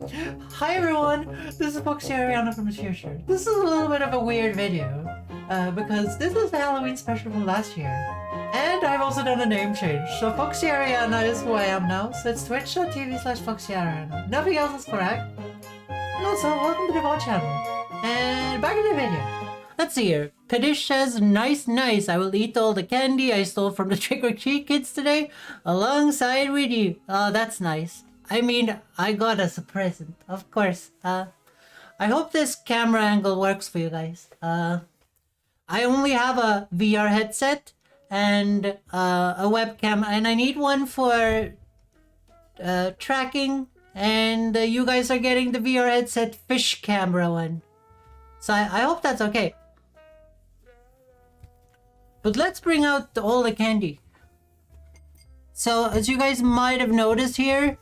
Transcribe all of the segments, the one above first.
Hi everyone, this is FoxyAhriana from the future. This is a little bit of a weird video, because this is the Halloween special from last year. And I've also done a name change, so FoxyAhriana is who I am now, so it's twitch.tv/FoxyAhriana. Nothing else is correct. And also, welcome to the VOD channel. And back in the video. Let's see here. Kadish says, nice. I will eat all the candy I stole from the trick-or-treat kids today, alongside with you. Oh, that's nice. I mean, I got us a present, of course. I hope this camera angle works for you guys. I only have a VR headset and a webcam, and I need one for tracking, and you guys are getting the VR headset fish camera one. So I hope that's okay. But let's bring out all the candy. So as you guys might have noticed here,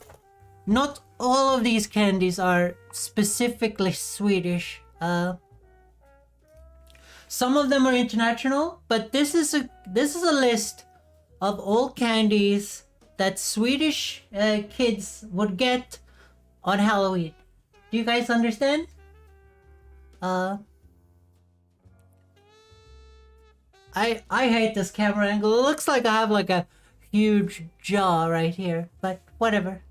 not all of these candies are specifically Swedish. Some of them are international, but this is a list of all candies that Swedish kids would get on Halloween. Do you guys understand? I hate this camera angle. It looks like I have like a huge jaw right here, but whatever.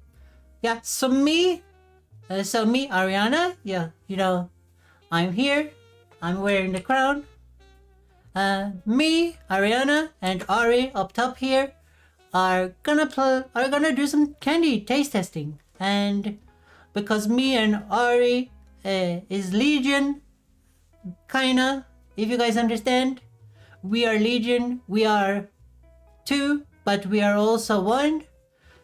Yeah, so me, Ahriana, yeah, you know, I'm here, I'm wearing the crown. Me, Ahriana, and Ari up top here are gonna do some candy taste testing. And because me and Ari is Legion, kinda, if you guys understand. We are Legion, we are 2, but we are also 1.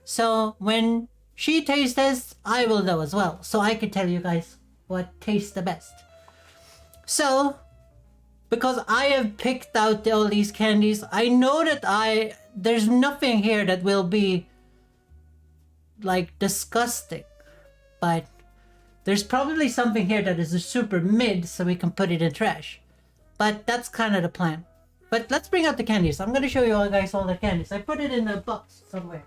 So when she taste tests, I will know as well. So I can tell you guys what tastes the best. So, because I have picked out all these candies, I know that there's nothing here that will be like disgusting. But there's probably something here that is a super mid, so we can put it in trash. But that's kind of the plan. But let's bring out the candies. I'm gonna show you all guys all the candies. I put it in a box somewhere.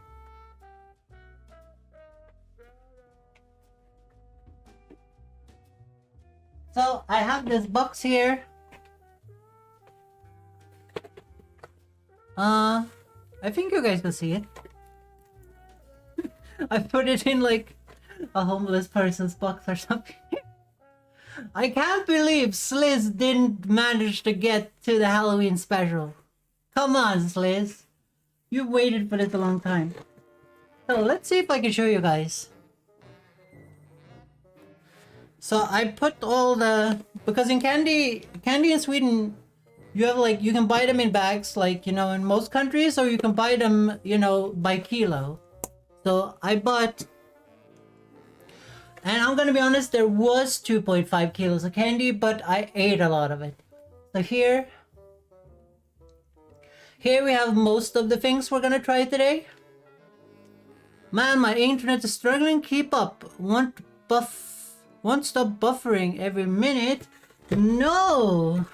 So I have this box here. I think you guys can see it. I put it in like a homeless person's box or something. I can't believe Sliz didn't manage to get to the Halloween special. Come on, Sliz. You waited for this a long time. So let's see if I can show you guys. So I put all the... Because in candy in Sweden, you have like... You can buy them in bags, like, you know, in most countries. Or you can buy them, you know, by kilo. So I bought... And I'm gonna be honest, there was 2.5 kilos of candy, but I ate a lot of it. So here we have most of the things we're gonna try today. Man, my internet is struggling. Keep up. Won't stop buffering every minute. No.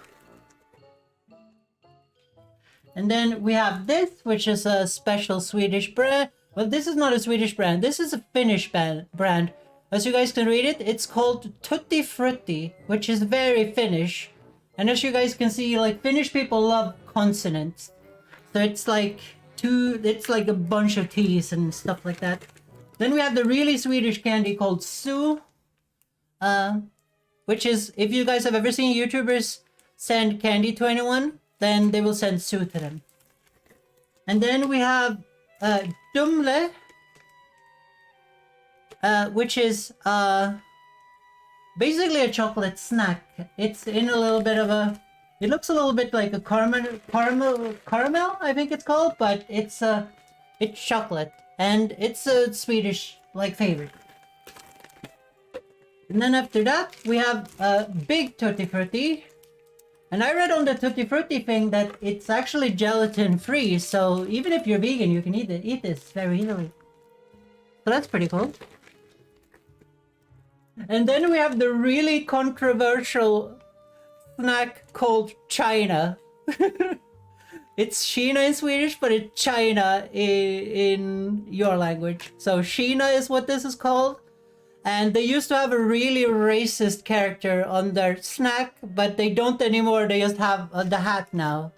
And then we have this, which is a special Swedish brand. Well, this is not a Swedish brand. This is a Finnish brand. As you guys can read it, it's called Tutti Frutti, which is very Finnish. And as you guys can see, like, Finnish people love consonants. So it's like a bunch of T's and stuff like that. Then we have the really Swedish candy called Su. Which is, if you guys have ever seen YouTubers send candy to anyone, then they will send Su to them. And then we have Dumle. Which is basically a chocolate snack. It's in a little bit of a... It looks a little bit like a caramel, I think it's called, but it's chocolate. And it's a Swedish, like, favorite. And then after that, we have a big Tutti Frutti. And I read on the Tutti Frutti thing that it's actually gelatin-free, so even if you're vegan, you can eat this very easily. So that's pretty cool. And then we have the really controversial snack called China. It's Sheena in Swedish, but it's China in your language. So Sheena is what this is called. And they used to have a really racist character on their snack, but they don't anymore. They just have the hat now,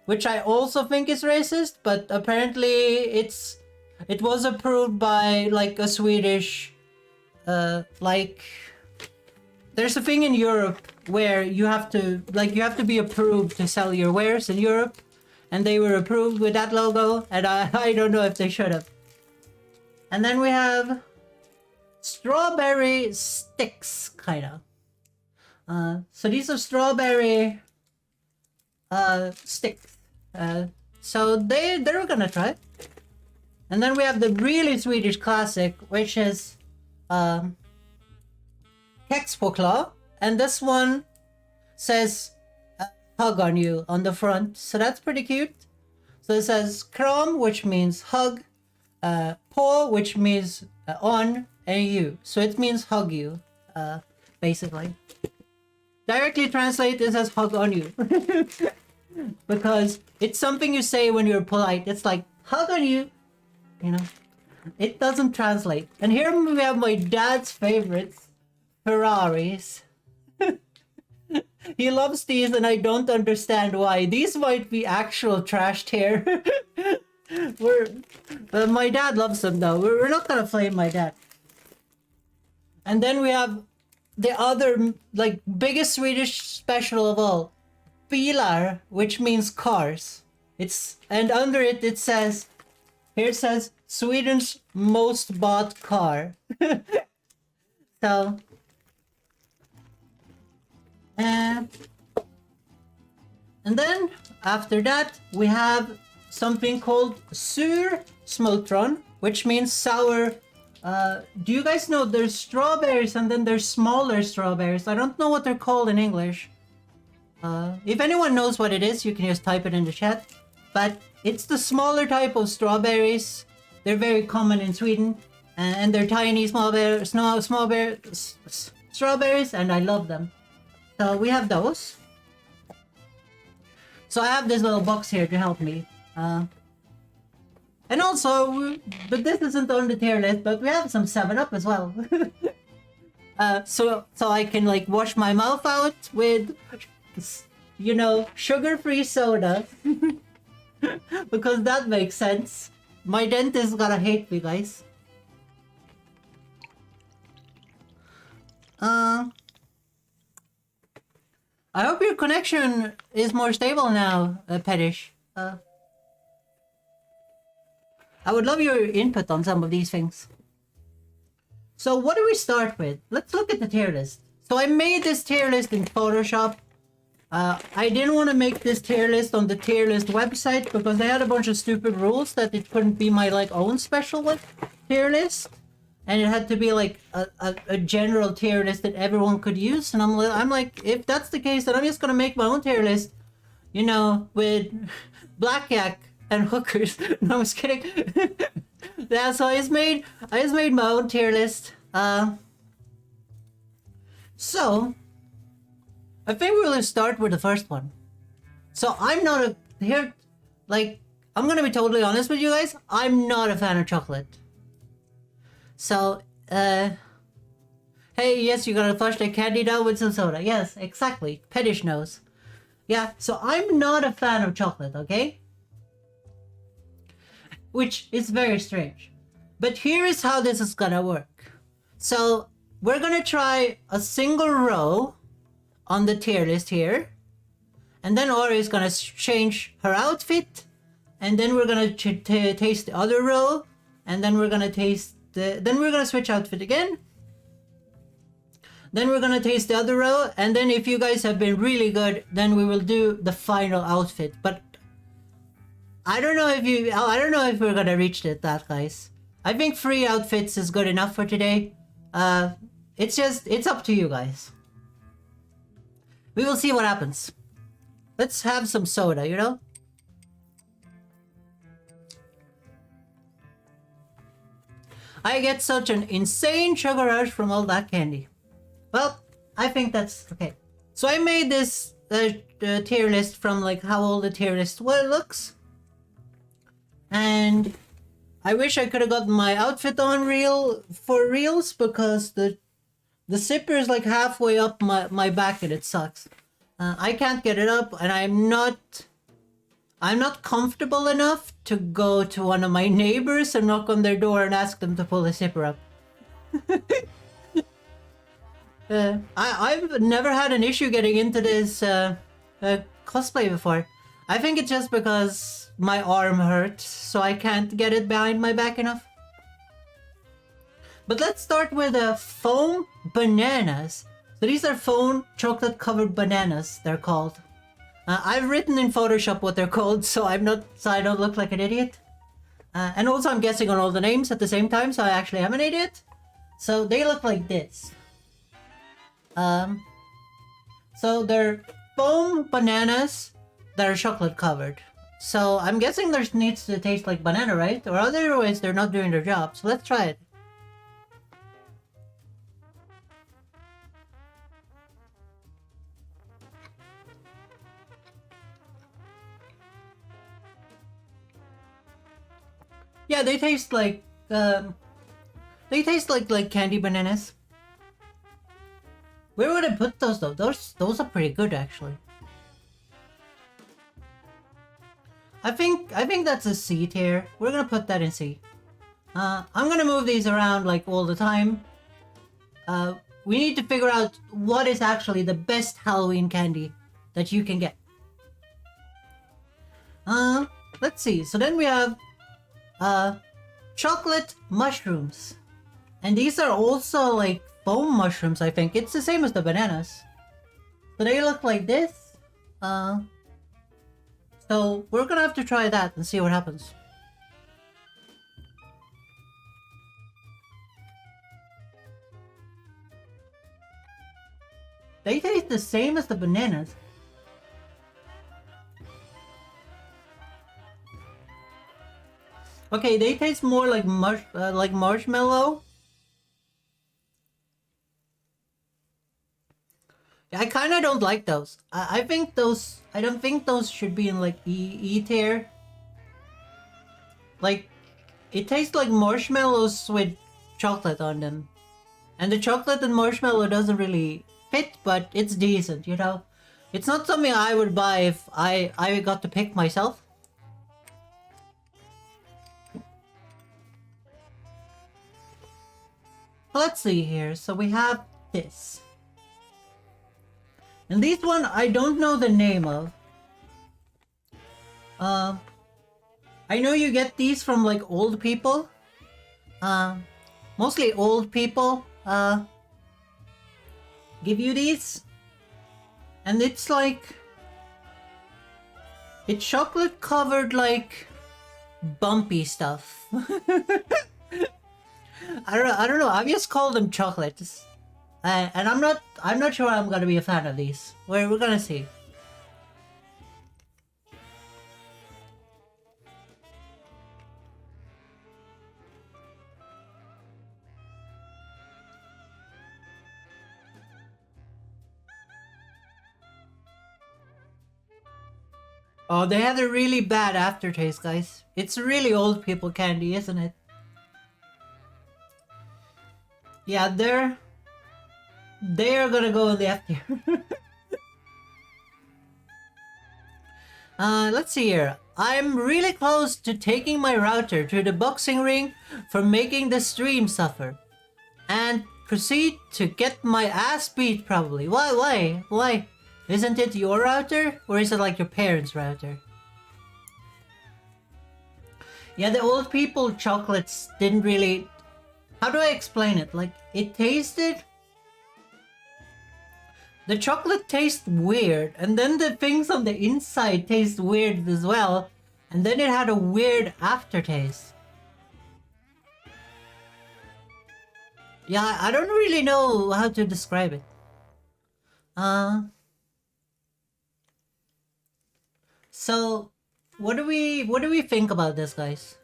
which I also think is racist, but apparently it was approved by like a Swedish like there's a thing in Europe where you have to be approved to sell your wares in Europe, and they were approved with that logo, and I don't know if they should have. And then we have strawberry sticks, kinda. So these are strawberry sticks. So they're gonna try. And then we have the really Swedish classic, which is Kexchoklad, and this one says hug on you on the front, so that's pretty cute. So it says kram, which means hug, på, which means on, and you, so it means hug you, basically. Directly translate, it says hug on you. Because it's something you say when you're polite. It's like hug on you, you know. It doesn't translate. And here we have my dad's favorites, Ferraris. He loves these, and I don't understand why. These might be actual trashed here. My dad loves them though. We're not gonna flame my dad. And then we have the other, like, biggest Swedish special of all, bilar, which means cars. And under it says, here it says Sweden's most bought car. So, and then after that we have something called sur smultron, which means sour. Do you guys know there's strawberries and then there's smaller strawberries? I don't know what they're called in English. If anyone knows what it is, you can just type it in the chat. But it's the smaller type of strawberries. They're very common in Sweden, and they're tiny strawberries, and I love them. So we have those. So I have this little box here to help me. And also, but this isn't on the tier list, but we have some 7-Up as well. So I can like wash my mouth out with, you know, sugar-free soda. Because that makes sense. My dentist gonna hate me, guys. I hope your connection is more stable now, Petish. I would love your input on some of these things. So what do we start with? Let's look at the tier list. So I made this tier list in Photoshop. I didn't want to make this tier list on the tier list website because they had a bunch of stupid rules that it couldn't be my like own special tier list, and it had to be like a general tier list that everyone could use. And I'm like, if that's the case, then I'm just gonna make my own tier list, you know, with blackjack and hookers. No, I'm just kidding. Yeah, so I just made my own tier list. So I think we'll start with the first one. So I'm not I'm gonna be totally honest with you guys, I'm not a fan of chocolate. So, hey, yes, you gotta flush the candy down with some soda. Yes, exactly. Petish knows. Yeah, so I'm not a fan of chocolate, okay? Which is very strange. But here is how this is gonna work. So, we're gonna try a single row on the tier list here, and then Ori is gonna change her outfit, and then we're gonna taste the other row, and then we're gonna then we're gonna switch outfit again, then we're gonna taste the other row, and then if you guys have been really good, then we will do the final outfit. But I don't know if we're gonna reach that, guys. I think 3 outfits is good enough for today. It's up to you guys. We will see what happens. Let's have some soda, you know? I get such an insane sugar rush from all that candy. Well, I think that's okay. So I made this tier list from like how all the tier list looks. And I wish I could have gotten my outfit on for reals, because the zipper is like halfway up my back and it sucks. I can't get it up, and I'm not comfortable enough to go to one of my neighbors and knock on their door and ask them to pull the zipper up. I've never had an issue getting into this cosplay before. I think it's just because my arm hurts, so I can't get it behind my back enough. But let's start with foam bananas. So these are foam chocolate covered bananas, they're called. I've written in Photoshop what they're called, so I don't look like an idiot. And also I'm guessing on all the names at the same time, so I actually am an idiot. So they look like this. So they're foam bananas that are chocolate covered. So I'm guessing there needs to taste like banana, right? Or otherwise they're not doing their job. So let's try it. Yeah, they taste like candy bananas. Where would I put those though? Those are pretty good actually. I think that's a C tier. We're gonna put that in C. I'm gonna move these around like all the time. We need to figure out what is actually the best Halloween candy that you can get. Let's see. So then we have chocolate mushrooms. And these are also like foam mushrooms, I think. It's the same as the bananas. So they look like this. So we're gonna have to try that and see what happens. They taste the same as the bananas. Okay, they taste more like marshmallow. I kind of don't like those. I think those. I don't think those should be in like E tier. Like, it tastes like marshmallows with chocolate on them, and the chocolate and marshmallow doesn't really fit, but it's decent, you know. It's not something I would buy if I got to pick myself. Let's see here. So we have this. And this one, I don't know the name of. I know you get these from like old people. Mostly old people give you these. And it's like... it's chocolate covered like bumpy stuff. I don't know. I just call them chocolates. And I'm not sure I'm gonna be a fan of these. We're gonna see. Oh, they had a really bad aftertaste, guys. It's really old people candy, isn't it? Yeah, they're gonna go in the F tier. Let's see here. I'm really close to taking my router to the boxing ring for making the stream suffer. And proceed to get my ass beat probably. Why? Isn't it your router? Or is it like your parents' router? Yeah, the old people chocolates didn't really... How do I explain it? Like, it tasted... The chocolate tastes weird, and then the things on the inside taste weird as well, and then it had a weird aftertaste. Yeah, I don't really know how to describe it. So, what do we think about this, guys?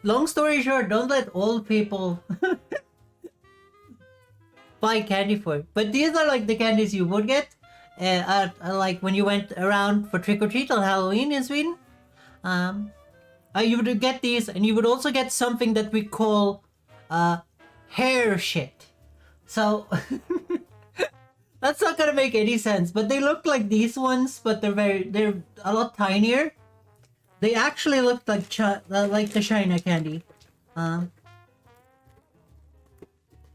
Long story short, don't let old people buy candy for it. But these are like the candies you would get. like when you went around for trick or treat on Halloween in Sweden. You would get these, and you would also get something that we call hair shit. So that's not gonna make any sense, but they look like these ones, but they're a lot tinier. They actually look like the China candy.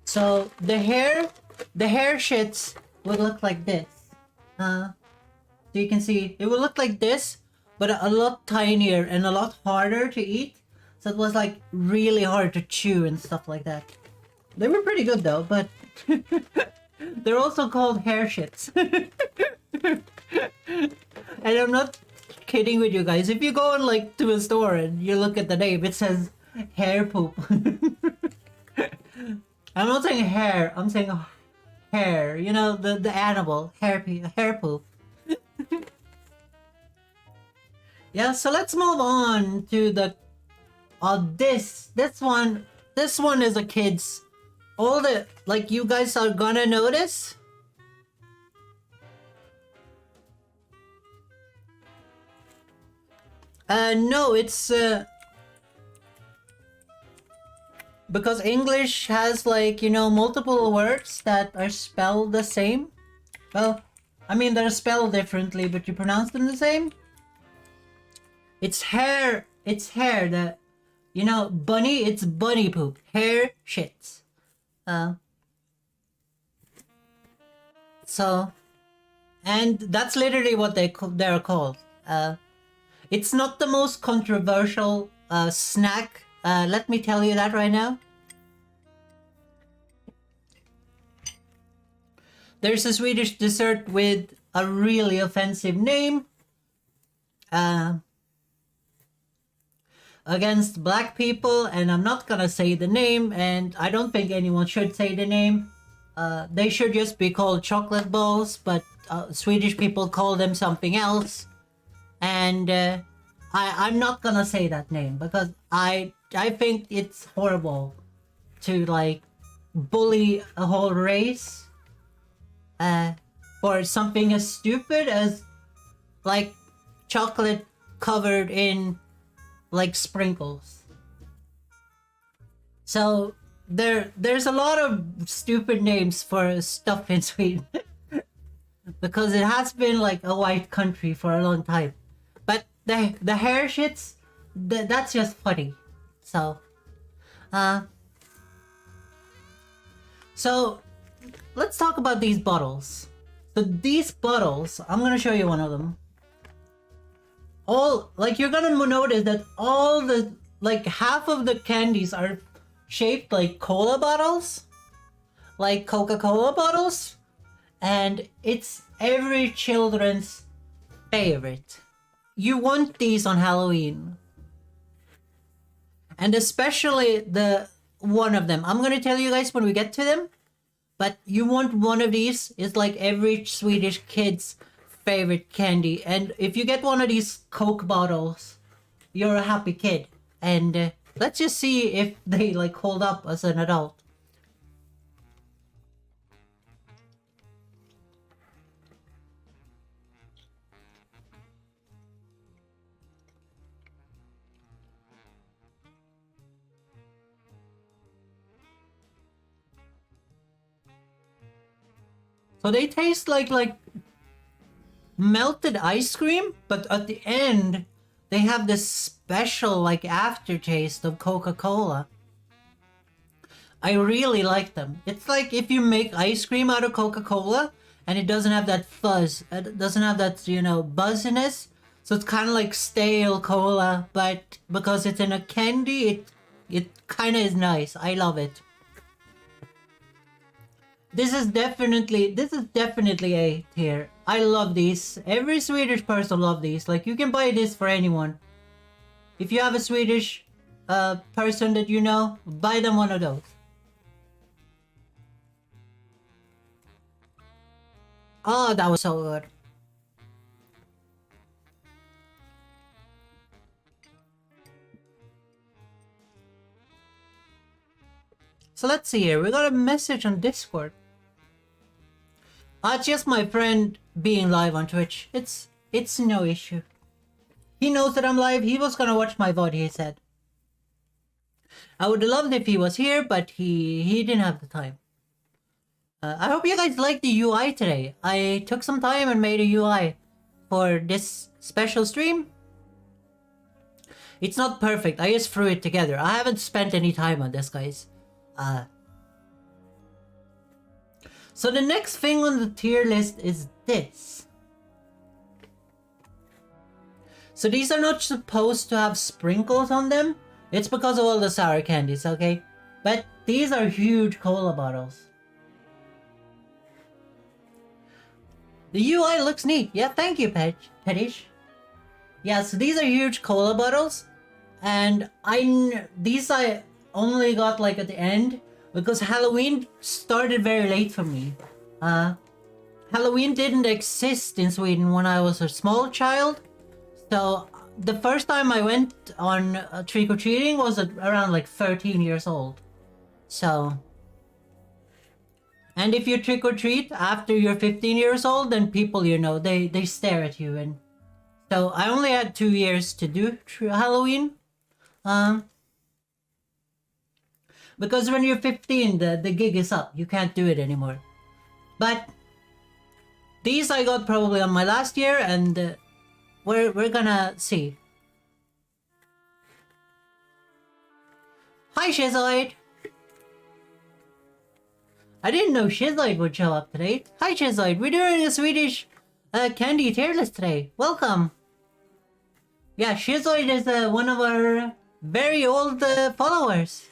So the hair shits would look like this. So you can see it would look like this, but a lot tinier and a lot harder to eat. So it was like really hard to chew and stuff like that. They were pretty good though, but they're also called hair shits. And I'm not kidding with you guys. If you go in like to a store and you look at the name, it says hair poop. I'm not saying hair, I'm saying hair. You know, the animal, hair poop. Yeah, so let's move on to the this one is a kid's. All the, like, you guys are gonna notice. No, it's because English has, like, you know, multiple words that are spelled the same. Well, I mean, they're spelled differently, but you pronounce them the same. It's hair, the, you know, bunny, it's bunny poop. Hair shits. So, and that's literally what they're called. It's not the most controversial snack. Let me tell you that right now. There's a Swedish dessert with a really offensive name. Against black people, and I'm not gonna say the name, and I don't think anyone should say the name. They should just be called chocolate balls, but Swedish people call them something else. And I'm not gonna say that name because I think it's horrible to, like, bully a whole race for something as stupid as, like, chocolate covered in, like, sprinkles. So there's a lot of stupid names for stuff in Sweden because it has been like a white country for a long time. But the hair shits, that's just funny. So so let's talk about these bottles. So these bottles, I'm gonna show you one of them. All, like, you're gonna notice that all the, like, half of the candies are shaped like cola bottles, like Coca-Cola bottles, and it's every children's favorite. You want these on Halloween, and especially the one of them. I'm gonna tell you guys when we get to them, but you want one of these. It's like every Swedish kid's favorite candy, and if you get one of these Coke bottles, you're a happy kid. And let's just see if they, like, hold up as an adult. So they taste like melted ice cream, but at the end they have this special, like, aftertaste of Coca-Cola. I really like them. It's like if you make ice cream out of Coca-Cola and it doesn't have that fuzz, it doesn't have that, you know, buzziness. So it's kind of like stale cola, but because it's in a candy, it kind of is nice. I love it. This is definitely A tier. I love these. Every Swedish person love these. Like, you can buy this for anyone. If you have a Swedish person that you know, buy them one of those. Oh, that was so good. So let's see here. We got a message on Discord. It's just my friend being live on Twitch. It's no issue. He knows that I'm live. He was gonna watch my VOD, he said. I would have loved if he was here, but he didn't have the time. I hope you guys like the UI today. I took some time and made a UI for this special stream. It's not perfect. I just threw it together. I haven't spent any time on this, guys. So the next thing on the tier list is this. So these are not supposed to have sprinkles on them. It's because of all the sour candies, okay? But these are huge cola bottles. The UI looks neat. Yeah, thank you, Petish. Yeah, so these are huge cola bottles. And these I only got like at the end because Halloween started very late for me. Halloween didn't exist in Sweden when I was a small child. So the first time I went on trick-or-treating was at around like 13 years old. So... And if you trick-or-treat after you're 15 years old, then people, you know, they stare at you. And so I only had 2 years to do Halloween. Because when you're 15, the gig is up. You can't do it anymore. But these I got probably on my last year, and we're gonna see. Hi, Shizoid! I didn't know Shizoid would show up today. Hi, Shizoid. We're doing a Swedish candy tier list today. Welcome. Yeah, Shizoid is one of our very old followers.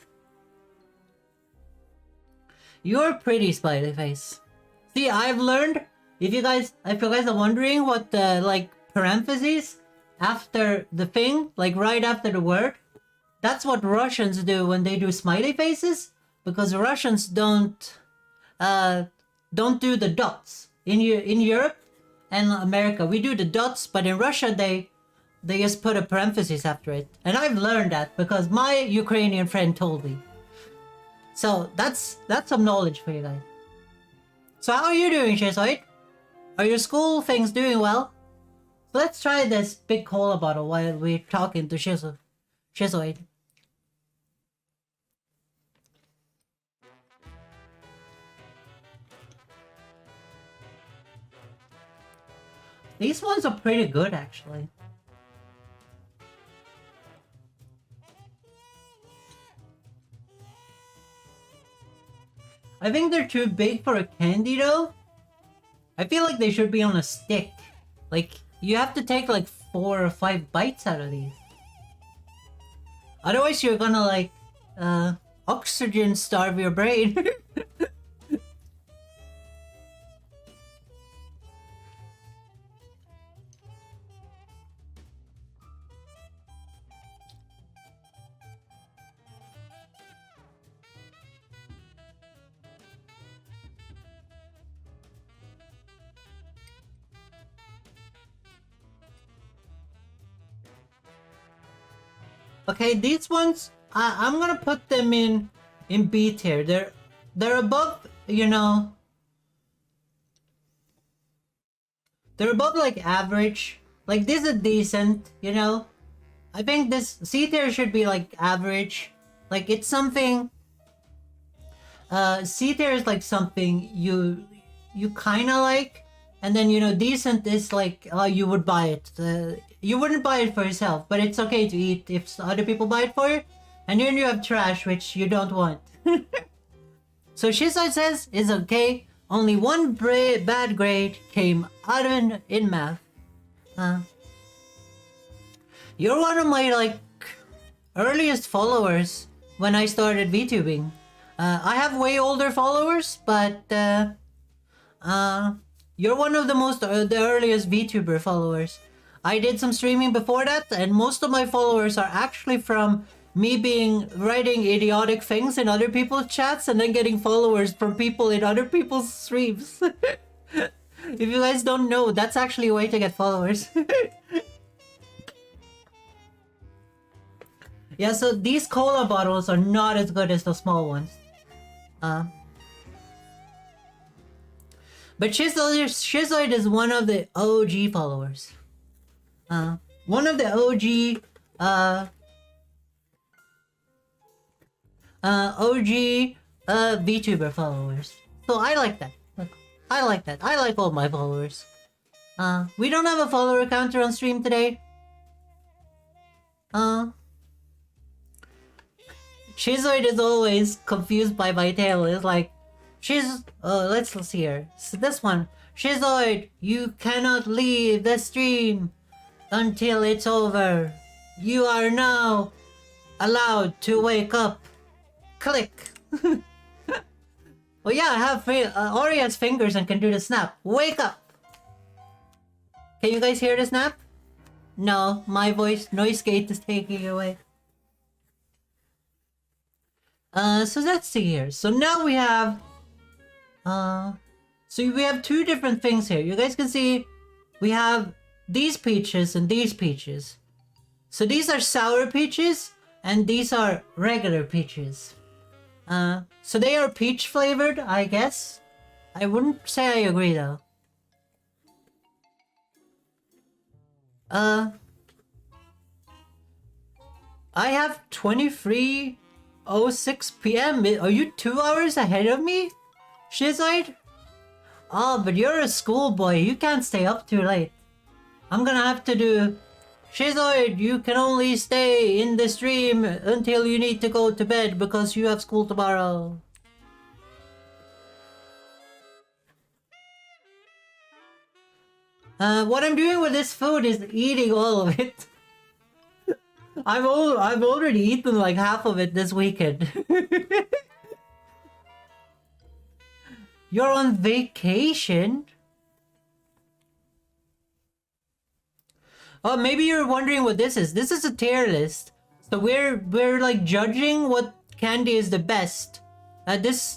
You're pretty, smiley face. See, I've learned, if you guys are wondering what like parentheses after the thing, like right after the word, that's what Russians do when they do smiley faces, because Russians don't do the dots. In Europe and America, we do the dots, but in Russia they just put a parenthesis after it. And I've learned that because my Ukrainian friend told me. So that's some knowledge for you guys. So how are you doing, Shizoid? Are your school things doing well? So let's try this big cola bottle while we're talking to Shizoid. These ones are pretty good, actually. I think they're too big for a candy, though. I feel like they should be on a stick. Like, you have to take like 4 or 5 bites out of these. Otherwise, you're gonna like, oxygen starve your brain. Okay, these ones, I'm gonna put them in B tier. They're above, you know, they're above like average. Like this is decent, you know. I think this C tier should be like average. Like it's something. C tier is like something you kind of like, and then you know decent is like you would buy it. You wouldn't buy it for yourself, but it's okay to eat if other people buy it for you. And then you have trash, which you don't want. So Shizoid says, is okay. Only one bad grade came out in math. You're one of my, like, earliest followers when I started VTubing. I have way older followers, but, you're one of the earliest VTuber followers. I did some streaming before that, and most of my followers are actually from me writing idiotic things in other people's chats and then getting followers from people in other people's streams. If you guys don't know, that's actually a way to get followers. Yeah, so these cola bottles are not as good as the small ones. But Shizoid is one of the OG followers. One of the OG VTuber followers. So I like that. I like that. I like all my followers. We don't have a follower counter on stream today. Shizoid is always confused by my tail. It's like, let's see here. So this one. Shizoid, you cannot leave the stream until it's over. You are now allowed to wake up. Click. Well, yeah, I have Ori has fingers and can do the snap. Wake up. Can you guys hear the snap? No, my noise gate is taking it away. So let's see here. So now we have two different things here. You guys can see we have these peaches and these peaches. So these are sour peaches and these are regular peaches. So they are peach flavored, I guess. I wouldn't say I agree though. I have 23:06 p.m. Are you 2 hours ahead of me, Shizoid? Oh, but you're a schoolboy. You can't stay up too late. I'm gonna have to do... Shizoid, you can only stay in the stream until you need to go to bed because you have school tomorrow. What I'm doing with this food is eating all of it. I've already eaten like half of it this weekend. You're on vacation? Oh, maybe you're wondering what this is. This is a tier list. So we're like judging what candy is the best.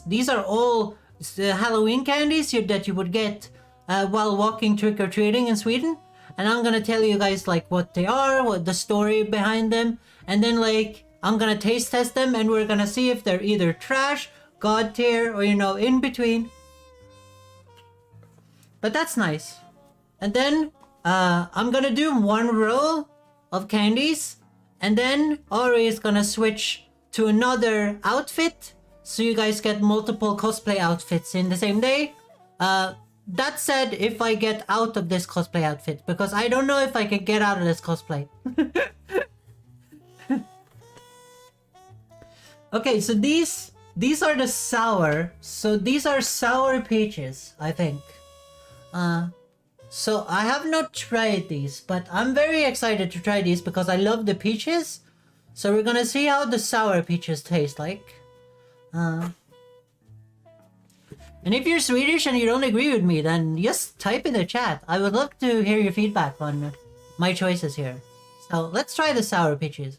These are all Halloween candies that you would get while walking trick-or-treating in Sweden. And I'm gonna tell you guys like what they are, what the story behind them, and then like I'm gonna taste test them and we're gonna see if they're either trash, god tier, or in between. But that's nice. And then I'm gonna do one row of candies, and then Ori is gonna switch to another outfit, so you guys get multiple cosplay outfits in the same day. That said, if I get out of this cosplay outfit, because I don't know if I can get out of this cosplay. Okay, so these are the sour. So these are sour peaches, I think. So I have not tried these, but I'm very excited to try these because I love the peaches. So we're gonna see how the sour peaches taste like. And if you're Swedish and you don't agree with me, then just type in the chat. I would love to hear your feedback on my choices here. So let's try the sour peaches.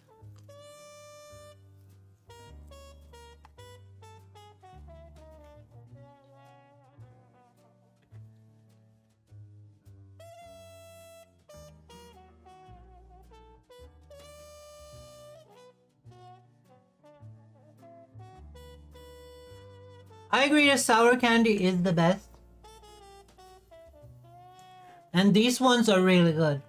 I agree that sour candy is the best. And these ones are really good.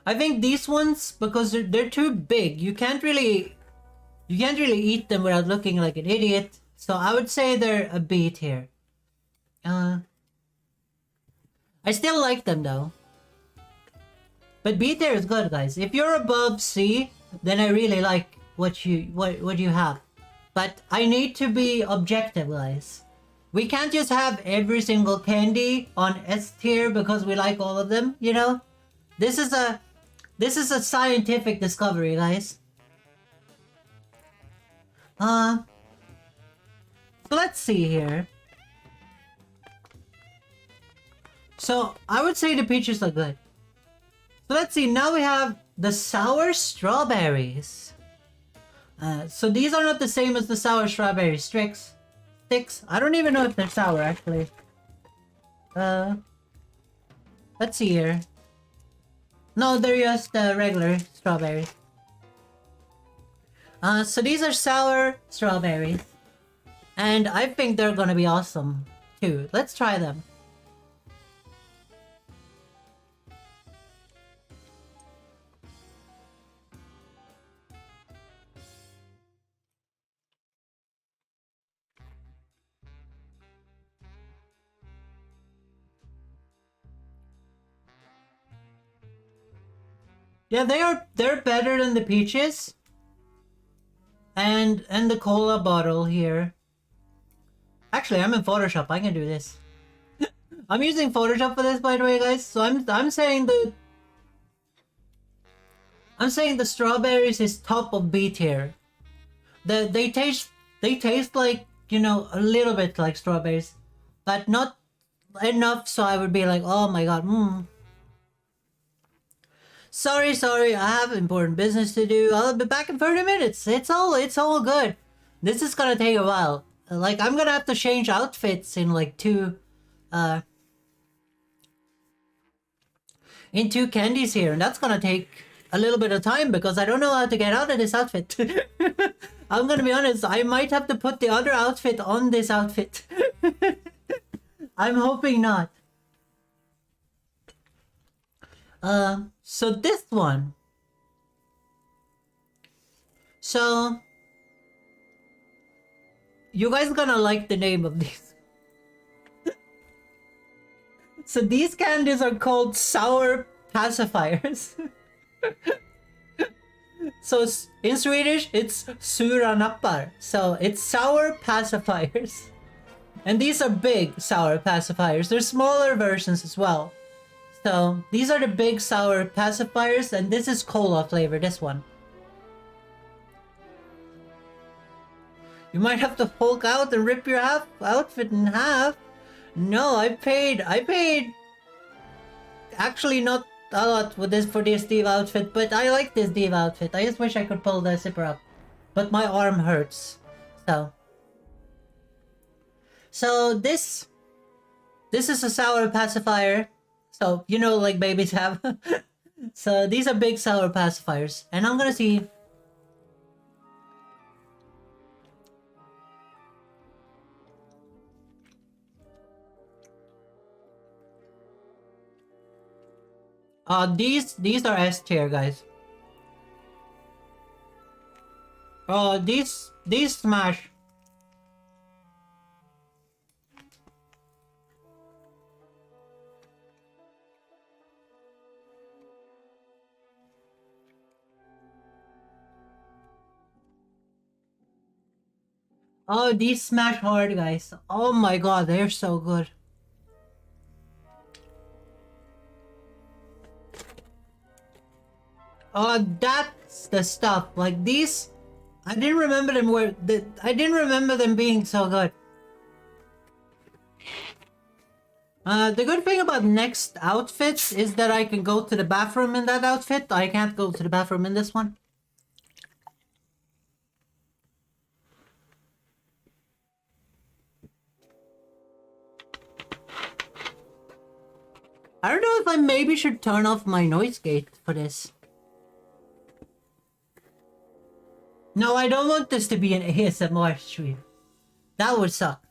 I think these ones, because they're too big, you can't really eat them without looking like an idiot. So I would say they're a B tier. I still like them though. But B tier is good, guys. If you're above C, then I really like what you have. But I need to be objective, guys. We can't just have every single candy on S tier because we like all of them, you know? This is a scientific discovery, guys. So let's see here. So I would say the peaches are good. So let's see, now we have the sour strawberries. So these are not the same as the sour strawberry sticks. I don't even know if they're sour actually. Let's see here. No, they're just regular strawberries. So these are sour strawberries. And I think they're gonna be awesome too. Let's try them. Yeah, they're better than the peaches. And the cola bottle here. Actually, I'm in Photoshop. I can do this. I'm using Photoshop for this, by the way, guys. So I'm saying the strawberries is top of B tier. They taste like, you know, a little bit like strawberries, but not enough so I would be like, oh my god. Sorry, I have important business to do. I'll be back in 30 minutes. It's all good. This is gonna take a while. Like, I'm gonna have to change outfits in like two candies here, and that's gonna take a little bit of time because I don't know how to get out of this outfit. I'm gonna be honest, I might have to put the other outfit on this outfit. I'm hoping not. So this one. So, you guys gonna like the name of these. So these candies are called sour pacifiers. So in Swedish, it's sura nappar. So it's sour pacifiers. And these are big sour pacifiers. There's smaller versions as well. So these are the big sour pacifiers, and this is cola flavor, this one. You might have to Hulk out and rip your outfit in half. No, I paid actually not a lot for this D.Va outfit, but I like this D.Va outfit. I just wish I could pull the zipper up, but my arm hurts. So this is a sour pacifier. So, you know, like babies have. So these are big sour pacifiers, and I'm gonna see. These are S tier, guys. These smash. Oh, these smash hard, guys. Oh my god, they're so good. Oh, that's the stuff. Like these, I didn't remember them being so good. The good thing about next outfits is that I can go to the bathroom in that outfit. I can't go to the bathroom in this one. I don't know if I maybe should turn off my noise gate for this. No, I don't want this to be an ASMR stream. That would suck.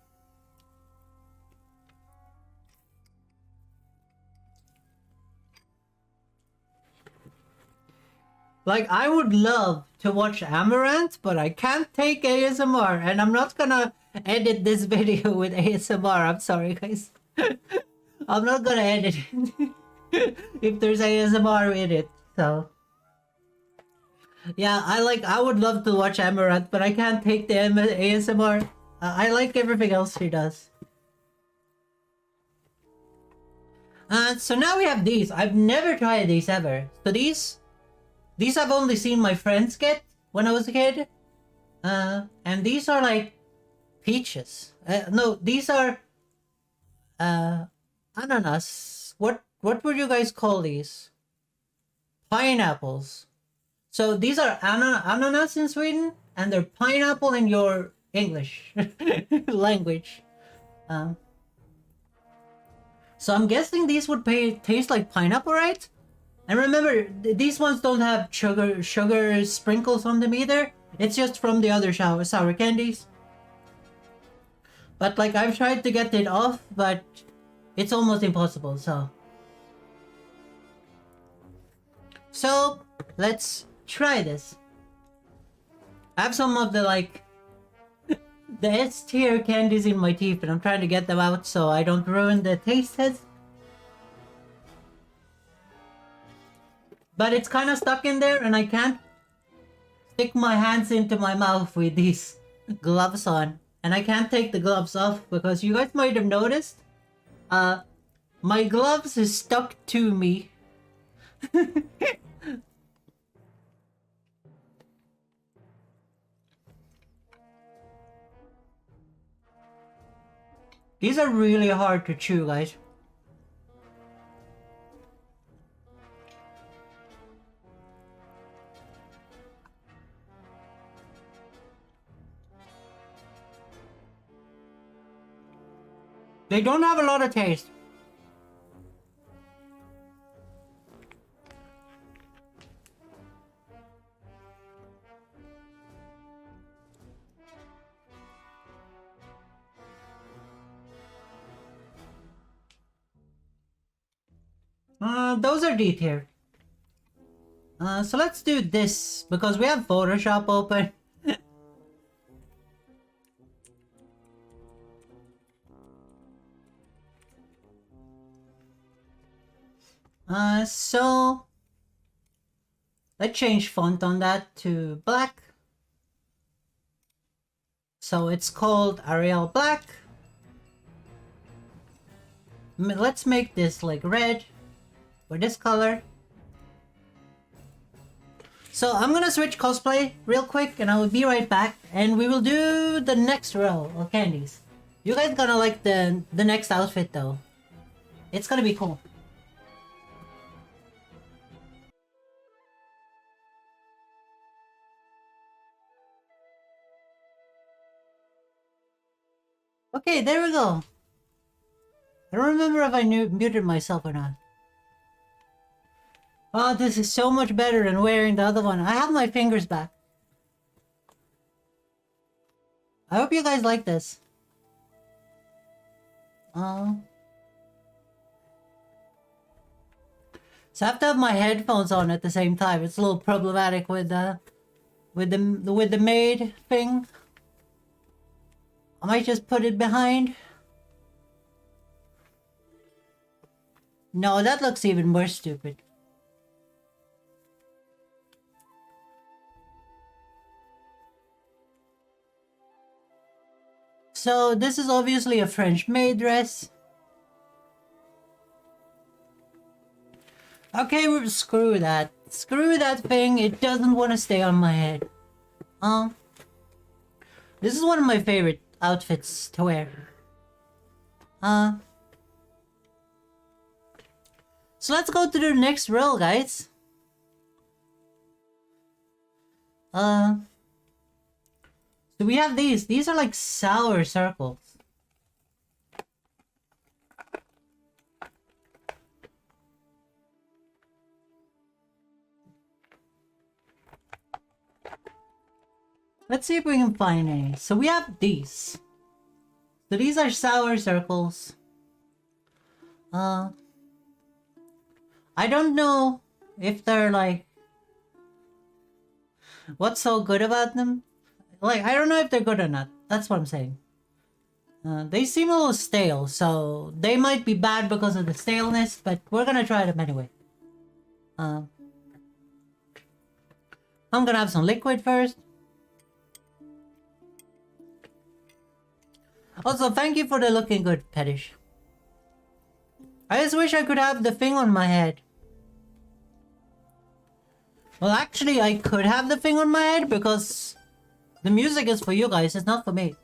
Like, I would love to watch Amaranth, but I can't take ASMR, and I'm not gonna edit this video with ASMR. I'm sorry, guys. I'm not gonna edit it if there's ASMR in it, so... Yeah, I would love to watch Amaranth, but I can't take the ASMR. I like everything else he does. So now we have these. I've never tried these ever. So these I've only seen my friends get when I was a kid. And these are like peaches. No, these are ananas. What would you guys call these? Pineapples. So these are ananas in Sweden, and they're pineapple in your English language. So I'm guessing these would taste like pineapple, right? And remember, these ones don't have sugar sprinkles on them either. It's just from the other sour candies. But like I've tried to get it off, but it's almost impossible. So let's try this. I have some of the like the S tier candies in my teeth, and I'm trying to get them out so I don't ruin the taste test. But it's kind of stuck in there, and I can't stick my hands into my mouth with these gloves on. And I can't take the gloves off because you guys might have noticed, my gloves is stuck to me. These are really hard to chew, guys. They don't have a lot of taste. Those are D tier. So let's do this because we have Photoshop open. So let's change font on that to black. So it's called Arial Black. Let's make this like red for this color. So I'm gonna switch cosplay real quick and I will be right back and we will do the next row of candies. You guys gonna like the next outfit though. It's gonna be cool. Okay, there we go. I don't remember if I muted myself or not. Oh, this is so much better than wearing the other one. I have my fingers back. I hope you guys like this. So I have to have my headphones on at the same time. It's a little problematic with the maid thing. I might just put it behind. No, that looks even more stupid. So this is obviously a French maid dress. Okay, screw that. Screw that thing. It doesn't want to stay on my head. This is one of my favorite outfits to wear. So let's go to the next row, guys. So we have these. These are like sour circles. Let's see if we can find any. So we have these. So these are sour circles. I don't know if they're like... What's so good about them? Like, I don't know if they're good or not. That's what I'm saying. They seem a little stale, so they might be bad because of the staleness, but we're gonna try them anyway. I'm gonna have some liquid first. Also, thank you for the looking good fetish. I just wish I could have the thing on my head. Well, actually, I could have the thing on my head because the music is for you guys, it's not for me.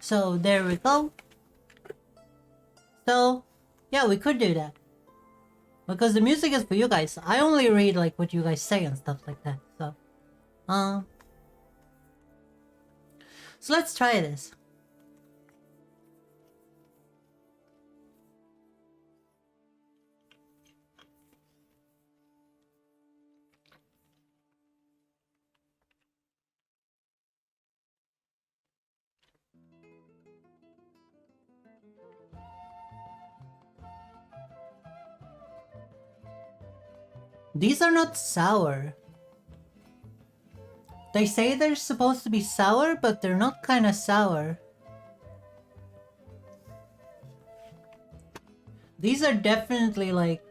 So, there we go. So, yeah, we could do that. Because the music is for you guys. I only read like what you guys say and stuff like that. So let's try this. These are not sour. They say they're supposed to be sour, but they're not kind of sour. These are definitely like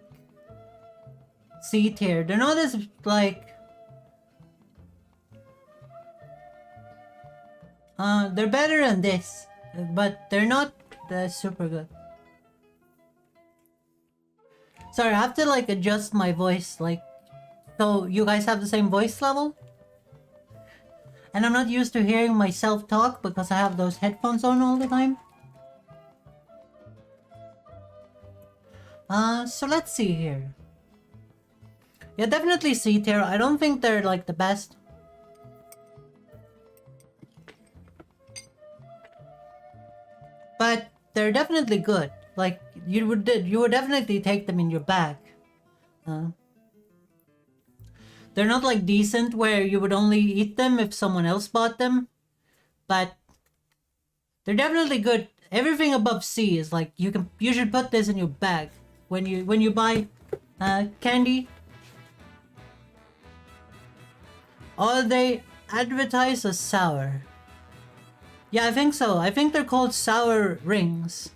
C tier. They're not as like... they're better than this, but they're not super good. Sorry, I have to like adjust my voice, like, so you guys have the same voice level? And I'm not used to hearing myself talk because I have those headphones on all the time. So let's see here. Yeah, definitely C tier. I don't think they're like the best. But they're definitely good. Like you would definitely take them in your bag. They're not like decent where you would only eat them if someone else bought them, but they're definitely good. Everything above C is like you should put this in your bag when you buy candy. Or they advertise as sour. Yeah, I think so. I think they're called sour rings.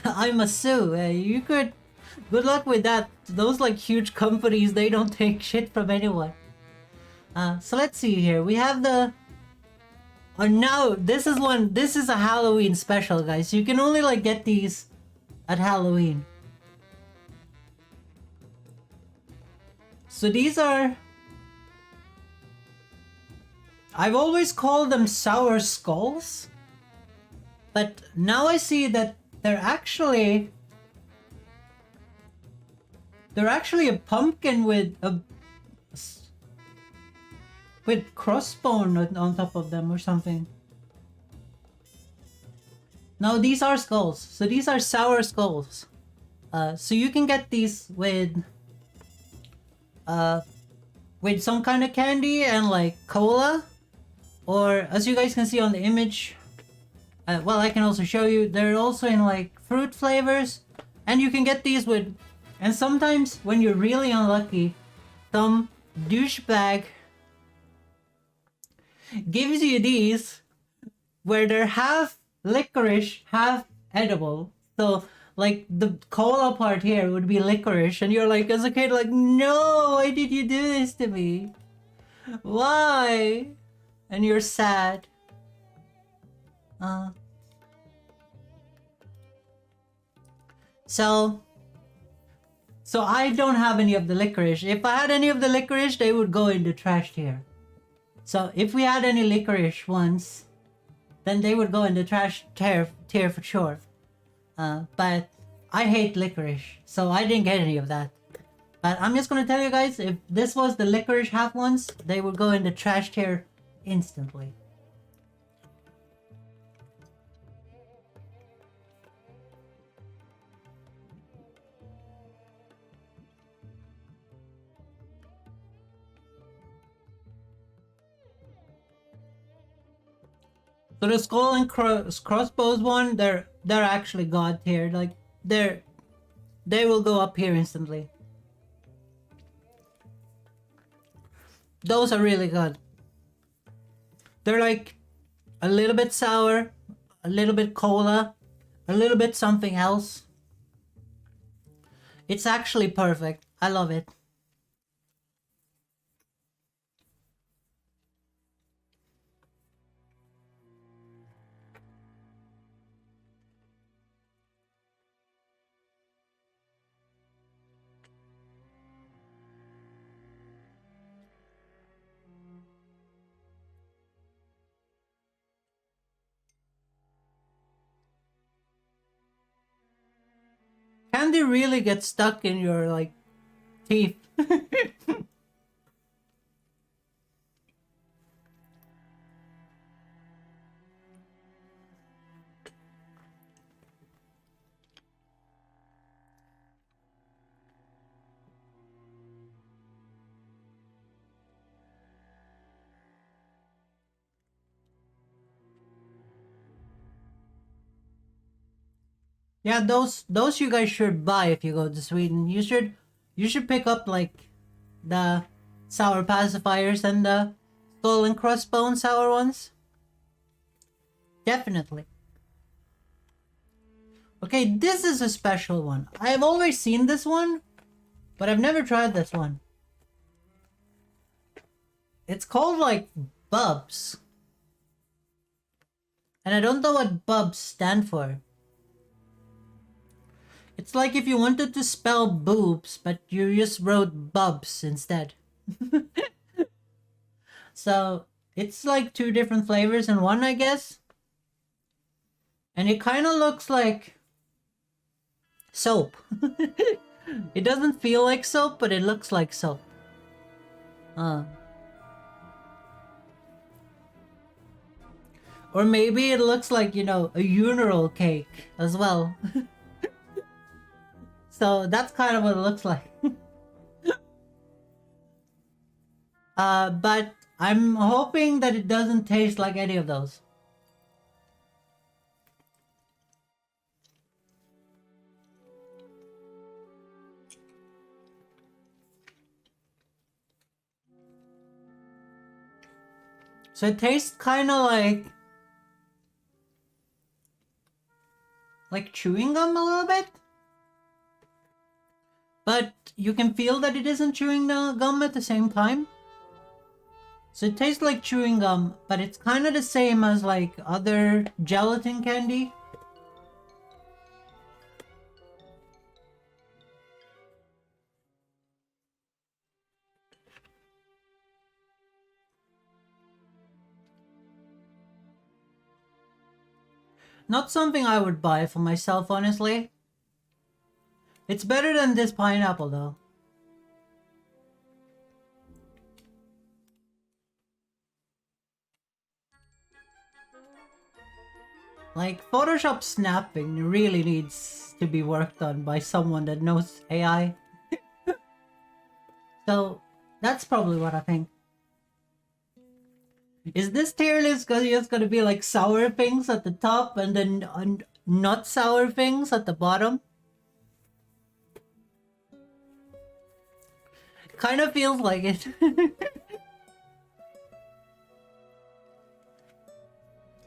I'm a Sue. You could... Good luck with that. Those like huge companies, they don't take shit from anyone. So let's see here. We have the... Oh no, this is a Halloween special, guys. You can only like get these at Halloween. So these are... I've always called them sour skulls. But now I see that they're actually a pumpkin with crossbone on top of them or something. No, these are skulls. So these are sour skulls. So you can get these with some kind of candy and like cola, or as you guys can see on the image. Well, I can also show you. They're also in like fruit flavors, and you can get these with. And sometimes when you're really unlucky, some douchebag gives you these where they're half licorice, half edible. So like the cola part here would be licorice, and you're like as a kid like, no, why did you do this to me? Why? And you're sad. So I don't have any of the licorice. If I had any of the licorice, they would go in the trash tier. So if we had any licorice ones, then they would go in the trash tier for sure. But I hate licorice, so I didn't get any of that. But I'm just gonna tell you guys, if this was the licorice half ones, they would go in the trash tier instantly. So the skull and crossbows one, they're actually god tier. Like they will go up here instantly. Those are really good. They're like a little bit sour, a little bit cola, a little bit something else. It's actually perfect. I love it. Candy really gets stuck in your like teeth. Yeah, those you guys should buy if you go to Sweden. You should pick up like the sour pacifiers and the skull and crossbone sour ones. Definitely. Okay, this is a special one. I've always seen this one, but I've never tried this one. It's called like Bubs. And I don't know what Bubs stand for. It's like if you wanted to spell boobs, but you just wrote Bubs instead. So, it's like two different flavors in one, I guess. And it kind of looks like soap. It doesn't feel like soap, but it looks like soap. Or maybe it looks like, a urinal cake as well. So that's kind of what it looks like. But I'm hoping that it doesn't taste like any of those. So it tastes kind of like chewing gum a little bit. But you can feel that it isn't chewing the gum at the same time. So it tastes like chewing gum, but it's kind of the same as like other gelatin candy. Not something I would buy for myself, honestly. It's better than this pineapple, though. Like, Photoshop snapping really needs to be worked on by someone that knows AI. So, that's probably what I think. Is this tier list just gonna be like sour things at the top and then not sour things at the bottom? Kind of feels like it.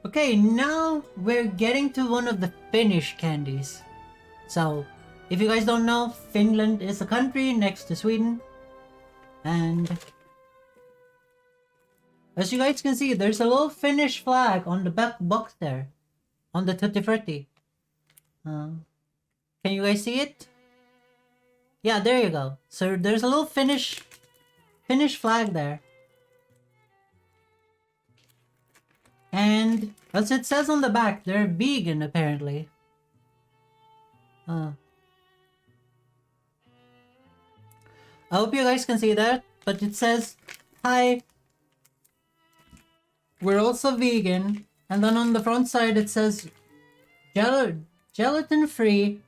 Okay, now we're getting to one of the Finnish candies. So, if you guys don't know, Finland is a country next to Sweden. And as you guys can see, there's a little Finnish flag on the back box there. On the Tutti Frutti. Can you guys see it? Yeah, there you go. So there's a little Finnish flag there. And as it says on the back, they're vegan apparently. I hope you guys can see that, but it says, "Hi, we're also vegan." And then on the front side it says, gelatin-free,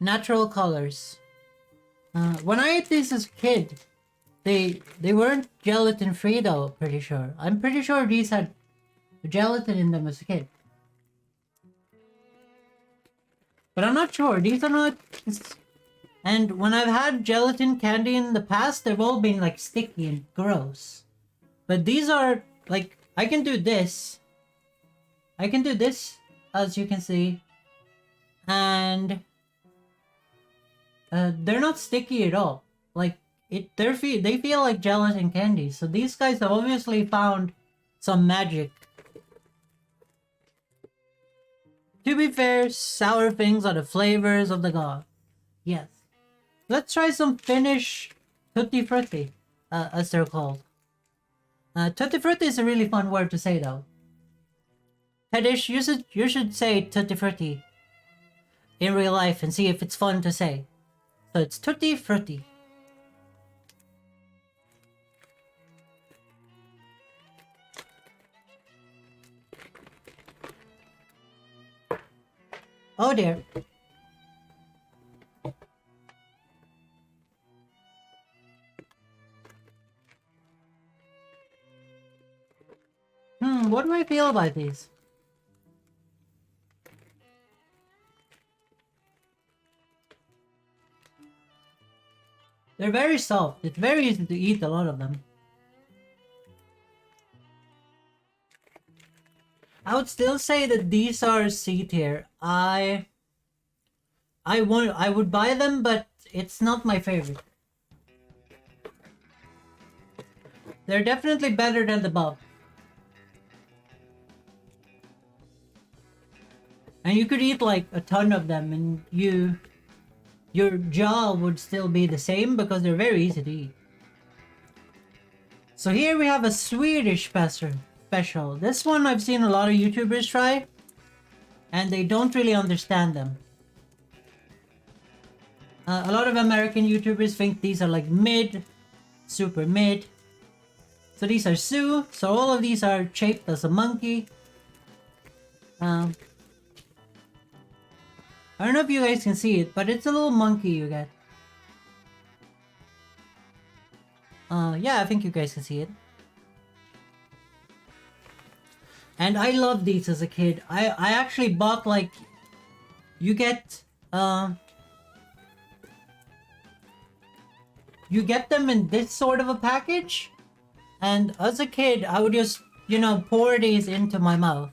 natural colors. When I ate these as a kid, they weren't gelatin-free though, pretty sure. I'm pretty sure these had gelatin in them as a kid. But I'm not sure. These are not... And when I've had gelatin candy in the past, they've all been like sticky and gross. But these are like... I can do this, as you can see. And... they're not sticky at all. Like, they feel like gelatin candy. So these guys have obviously found some magic. To be fair, sour things are the flavors of the god. Yes. Let's try some Finnish Tutti Frutti, as they're called. Tutti Frutti is a really fun word to say, though. Hedish, you should say Tutti Frutti in real life and see if it's fun to say. So it's Tutti Frutti. Oh dear. What do I feel about these? They're very soft. It's very easy to eat a lot of them. I would still say that these are C tier. I would buy them, but it's not my favorite. They're definitely better than the above. And you could eat like a ton of them and your jaw would still be the same because they're very easy to eat. So here we have a Swedish special. This one I've seen a lot of YouTubers try and they don't really understand them. A lot of American YouTubers think these are like mid, super mid. So these are Sue. So all of these are shaped as a monkey. I don't know if you guys can see it, but it's a little monkey you get. Yeah, I think you guys can see it. And I loved these as a kid. I actually bought like... You get... You get them in this sort of a package. And as a kid, I would just, you know, pour these into my mouth.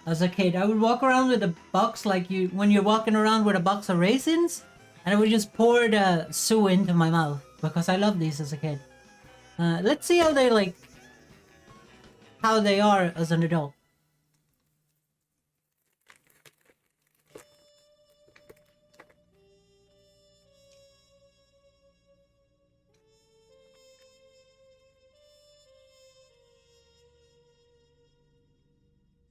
As a kid, I would walk around with a box like you... When you're walking around with a box of raisins. And I would just pour the Sue into my mouth. Because I loved these as a kid. Let's see how they like... How they are as an adult.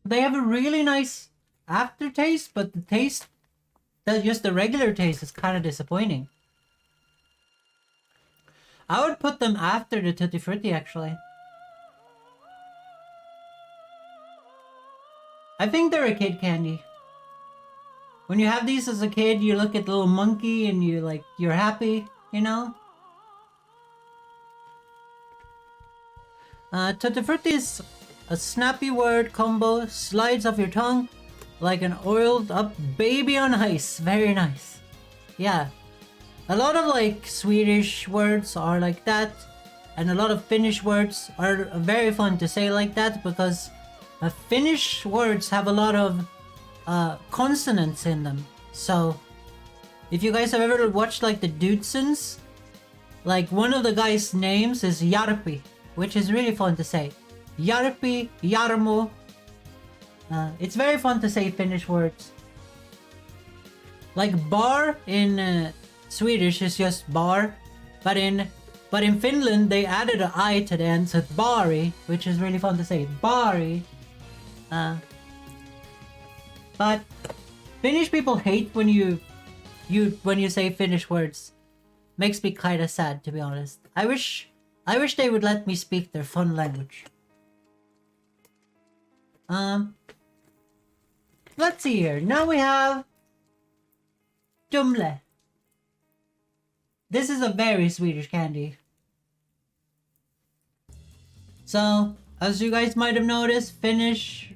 They have a really nice aftertaste, but the taste... Just the regular taste is kind of disappointing. I would put them after the Tutti Frutti, actually. I think they're a kid candy. When you have these as a kid, you look at the little monkey and you're happy, you know? Tutti Frutti is a snappy word combo, slides off your tongue like an oiled up baby on ice. Very nice. Yeah. A lot of like Swedish words are like that, and a lot of Finnish words are very fun to say like that because Finnish words have a lot of consonants in them. So if you guys have ever watched like the Dudesons, like one of the guys' names is Jarppi, which is really fun to say. Jarppi, Jarmo. It's very fun to say Finnish words. Like bar in Swedish is just bar, but in Finland they added an I to the end, so it's bari, which is really fun to say. Bari. But Finnish people hate when you say Finnish words. Makes me kind of sad, to be honest. I wish they would let me speak their fun language. Let's see here. Now we have Dumle. This is a very Swedish candy. So, as you guys might have noticed, Finnish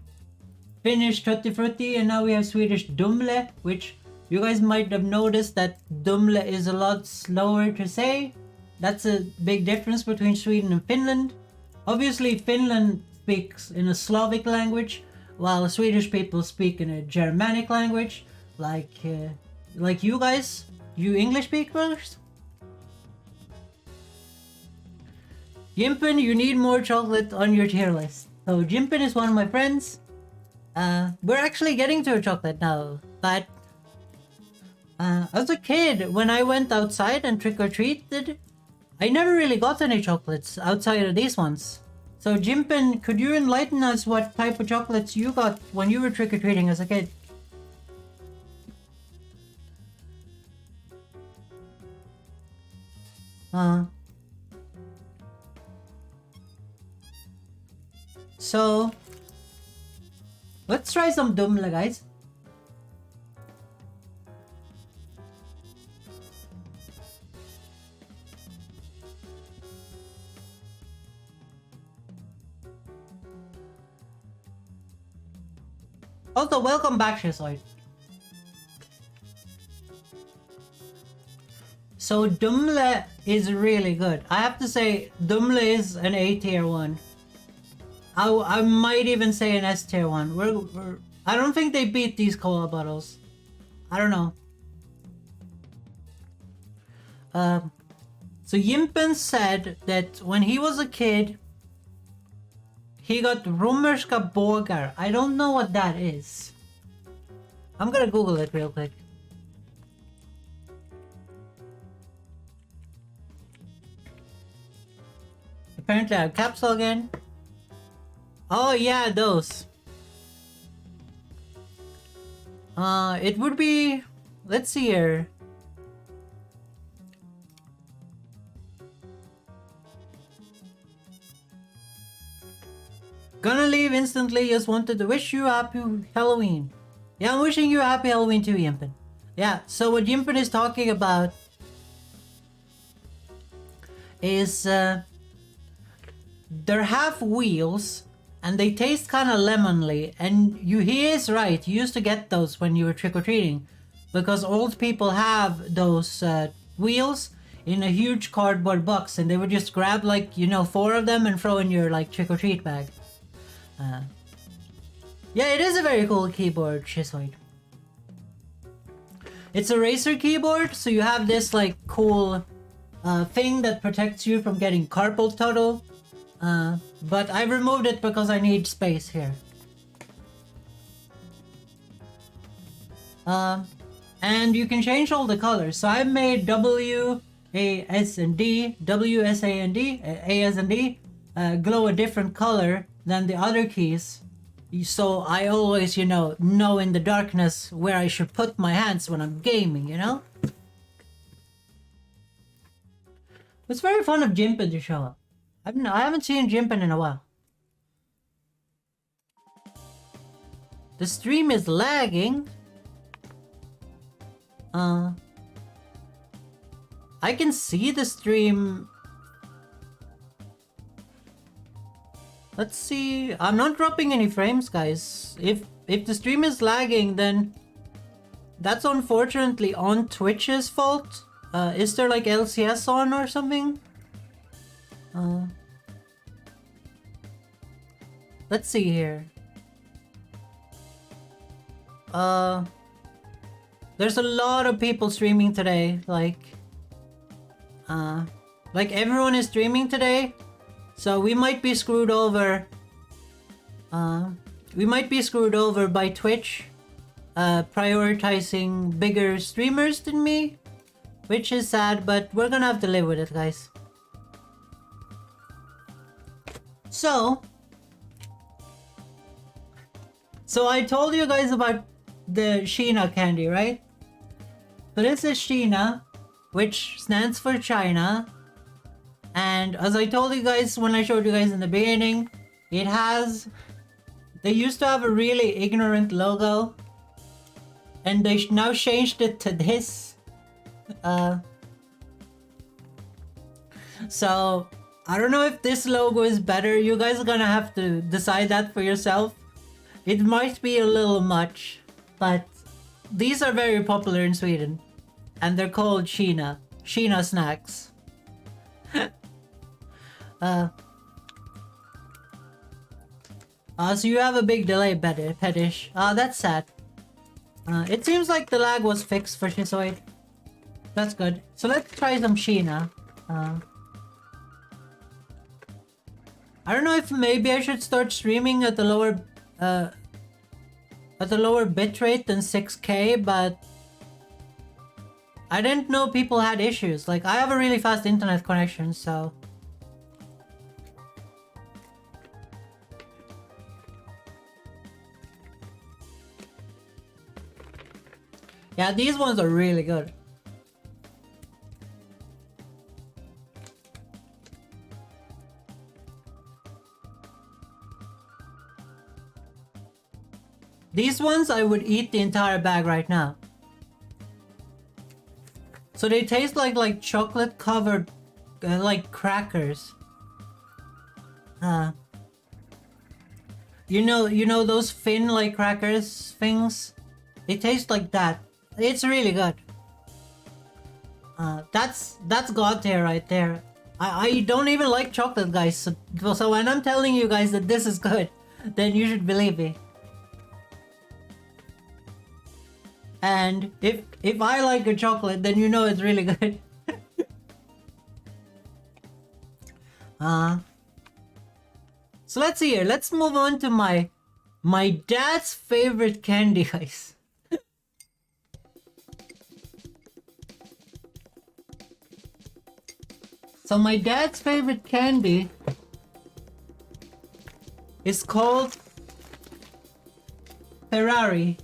Tutti Frutti, and now we have Swedish Dumle, which you guys might have noticed that Dumle is a lot slower to say. That's a big difference between Sweden and Finland. Obviously, Finland speaks in a Slavic language, while Swedish people speak in a Germanic language, like you guys, you English speakers. Jimpen, you need more chocolate on your tier list. So Jimpen is one of my friends. We're actually getting to a chocolate now, but as a kid, when I went outside and trick-or-treated, I never really got any chocolates outside of these ones. So Jimpen, could you enlighten us what type of chocolates you got when you were trick-or-treating as a kid? So let's try some Dumle, guys. Also, welcome back, Shizoid. So Dumle is really good. I have to say, Dumle is an A tier one. I might even say an S tier one. I don't think they beat these cola bottles. I don't know. So Yimpen said that when he was a kid, he got romerska bågar. I don't know what that is. I'm gonna Google it real quick. Apparently I have capsule again. Oh yeah, those. It would be... Let's see here. Gonna leave instantly, just wanted to wish you a happy Halloween. Yeah, I'm wishing you a happy Halloween too, Yimpen. Yeah, so what Yimpen is talking about is they're half wheels and they taste kind of lemonly, and he is right, you used to get those when you were trick-or-treating because old people have those wheels in a huge cardboard box and they would just grab like, you know, 4 of them and throw in your like trick-or-treat bag. Yeah, it is a very cool keyboard, Shizoid. It's a Razer keyboard, so you have this like cool thing that protects you from getting carpal tunnel. But I removed it because I need space here. And you can change all the colors. So I made W, A, S, and D, W, S, A, and D, A, S, and D glow a different color than the other keys. So I always, you know in the darkness where I should put my hands when I'm gaming, you know? It's very fun of Jimpin to show up. I haven't seen Jimpin in a while. The stream is lagging. I can see the stream. Let's see. I'm not dropping any frames, guys. If the stream is lagging, then that's unfortunately on Twitch's fault. Is there like LCS on or something? Let's see here. There's a lot of people streaming today. Like everyone is streaming today. So we might be screwed over. We might be screwed over by Twitch prioritizing bigger streamers than me, which is sad, but we're gonna have to live with it, guys. So I told you guys about the Sheena candy, right? So this is Sheena, which stands for China. And as I told you guys when I showed you guys in the beginning, they used to have a really ignorant logo. And they now changed it to this. So, I don't know if this logo is better. You guys are gonna have to decide that for yourself. It might be a little much, but these are very popular in Sweden. And they're called Sheena. Sheena snacks. So you have a big delay, Petish. That's sad. It seems like the lag was fixed for Shizoid. That's good. So let's try some Sheena. I don't know if maybe I should start streaming at the lower bitrate than 6K, but I didn't know people had issues. Like, I have a really fast internet connection, so... Yeah, these ones are really good. These ones I would eat the entire bag right now. So they taste like chocolate covered like crackers. You know those thin like crackers things? They taste like that. It's really good. That's God tier right there. I don't even like chocolate, guys. So when I'm telling you guys that this is good, then you should believe me. And if I like a chocolate, then you know it's really good. So let's see here. Let's move on to my dad's favorite candy, guys. So my dad's favorite candy is called Ferrari.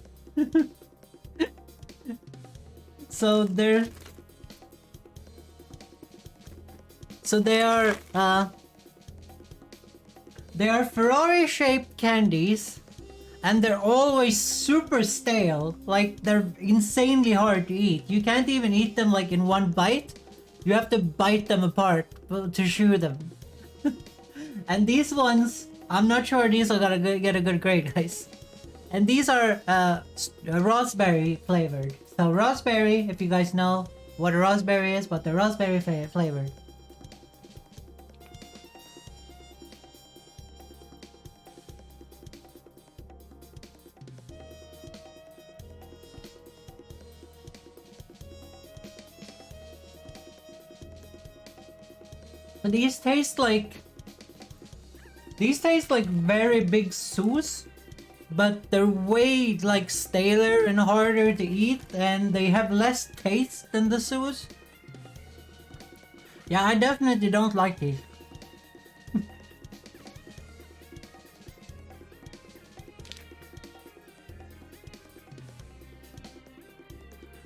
So they are Ferrari shaped candies, and they're always super stale. Like, they're insanely hard to eat. You can't even eat them like in one bite. You have to bite them apart to chew them. And these ones, I'm not sure these are gonna get a good grade, guys. And these are raspberry flavored. So raspberry, if you guys know what a raspberry is, but they're raspberry flavored. But these taste like very big Soos, but they're way like staler and harder to eat, and they have less taste than the Soos. Yeah, I definitely don't like these.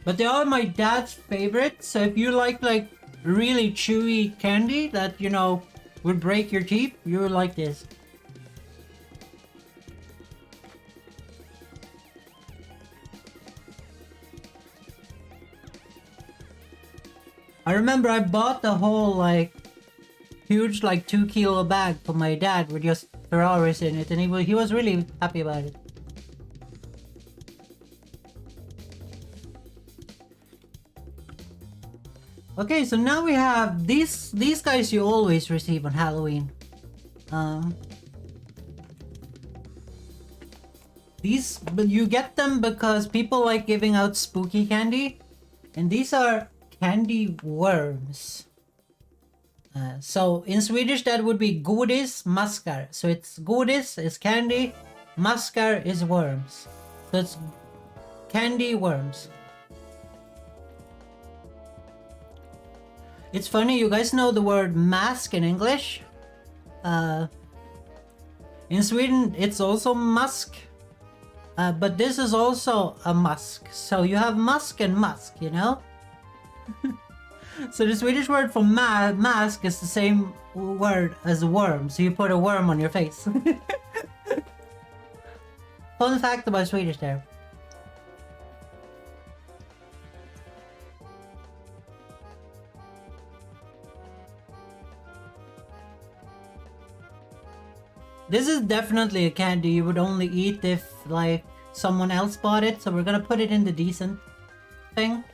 But they are my dad's favorite, so if you like really chewy candy that, you know, would break your teeth, you would like this. I remember I bought the whole like huge like 2 kilo bag for my dad with just Ferraris in it, and he was really happy about it. Okay, so now we have these guys you always receive on Halloween. But you get them because people like giving out spooky candy, and these are candy worms. So in Swedish that would be godis, maskar. So it's godis is candy, maskar is worms. So it's candy worms. It's funny, you guys know the word mask in English? In Sweden, it's also musk. But this is also a musk. So you have musk and musk, you know? So the Swedish word for mask is the same word as worm. So you put a worm on your face. Fun fact about Swedish there. This is definitely a candy you would only eat if, like, someone else bought it, so we're gonna put it in the decent thing.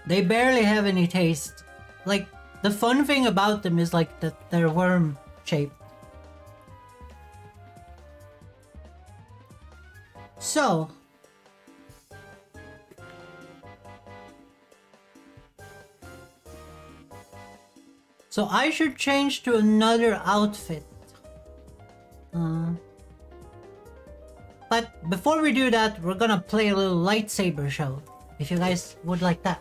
They barely have any taste. Like, the fun thing about them is, like, that they're worm shaped. So, I should change to another outfit. But before we do that, we're gonna play a little lightsaber show, if you guys would like that.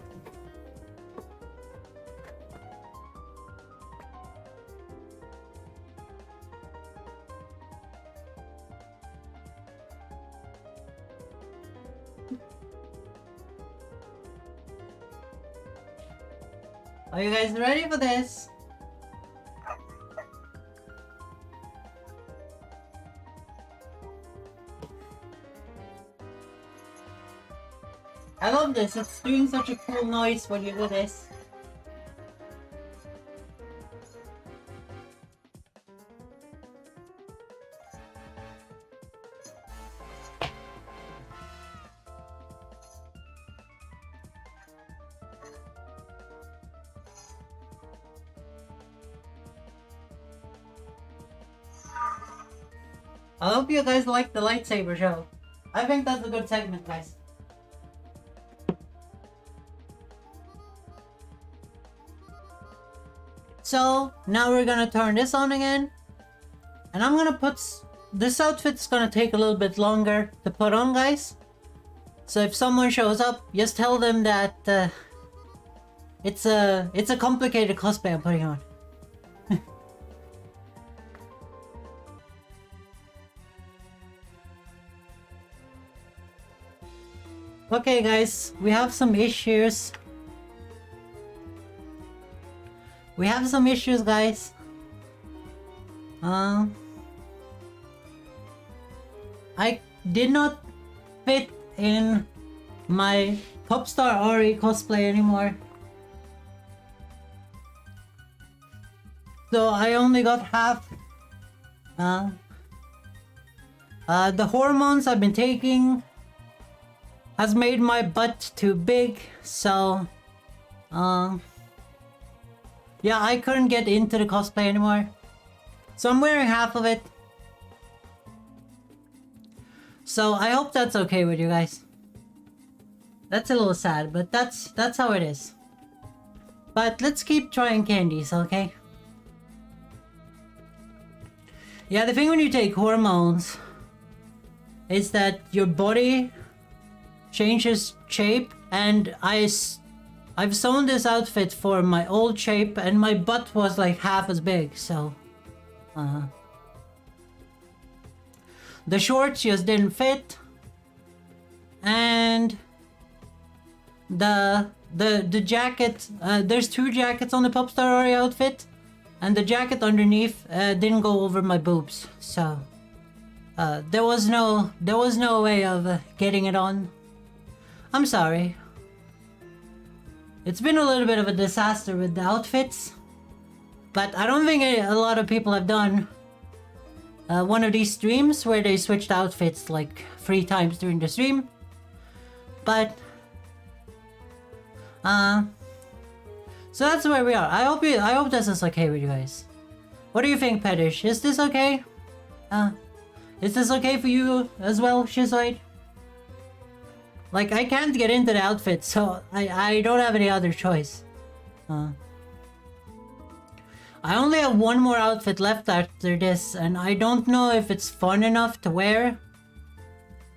Are you guys ready for this? I love this, it's doing such a cool noise when you do this. I hope you guys like the lightsaber show. I think that's a good segment, guys. So now we're gonna turn this on again, and I'm gonna put this outfit's gonna take a little bit longer to put on, guys. So if someone shows up, just tell them that it's a complicated cosplay I'm putting on. Okay, guys, we have some issues. We have some issues, guys. I did not fit in my Popstar Ahri cosplay anymore. So I only got half. The hormones I've been taking has made my butt too big, so yeah, I couldn't get into the cosplay anymore. So I'm wearing half of it. So I hope that's okay with you guys. That's a little sad, but that's how it is. But let's keep trying candies, okay? Yeah, the thing when you take hormones is that your body changes shape, and I've sewn this outfit for my old shape, and my butt was like half as big, so the shorts just didn't fit, and the jacket, there's two jackets on the Popstar Ahri outfit, and the jacket underneath didn't go over my boobs, so there was no way of getting it on. I'm sorry. It's been a little bit of a disaster with the outfits, but I don't think a lot of people have done one of these streams where they switched outfits like 3 times during the stream. But so that's where we are. I hope this is okay with you guys. What do you think, Petish? Is this okay? Is this okay for you as well, Shizoid? Like, I can't get into the outfit, so I don't have any other choice. I only have one more outfit left after this, and I don't know if it's fun enough to wear.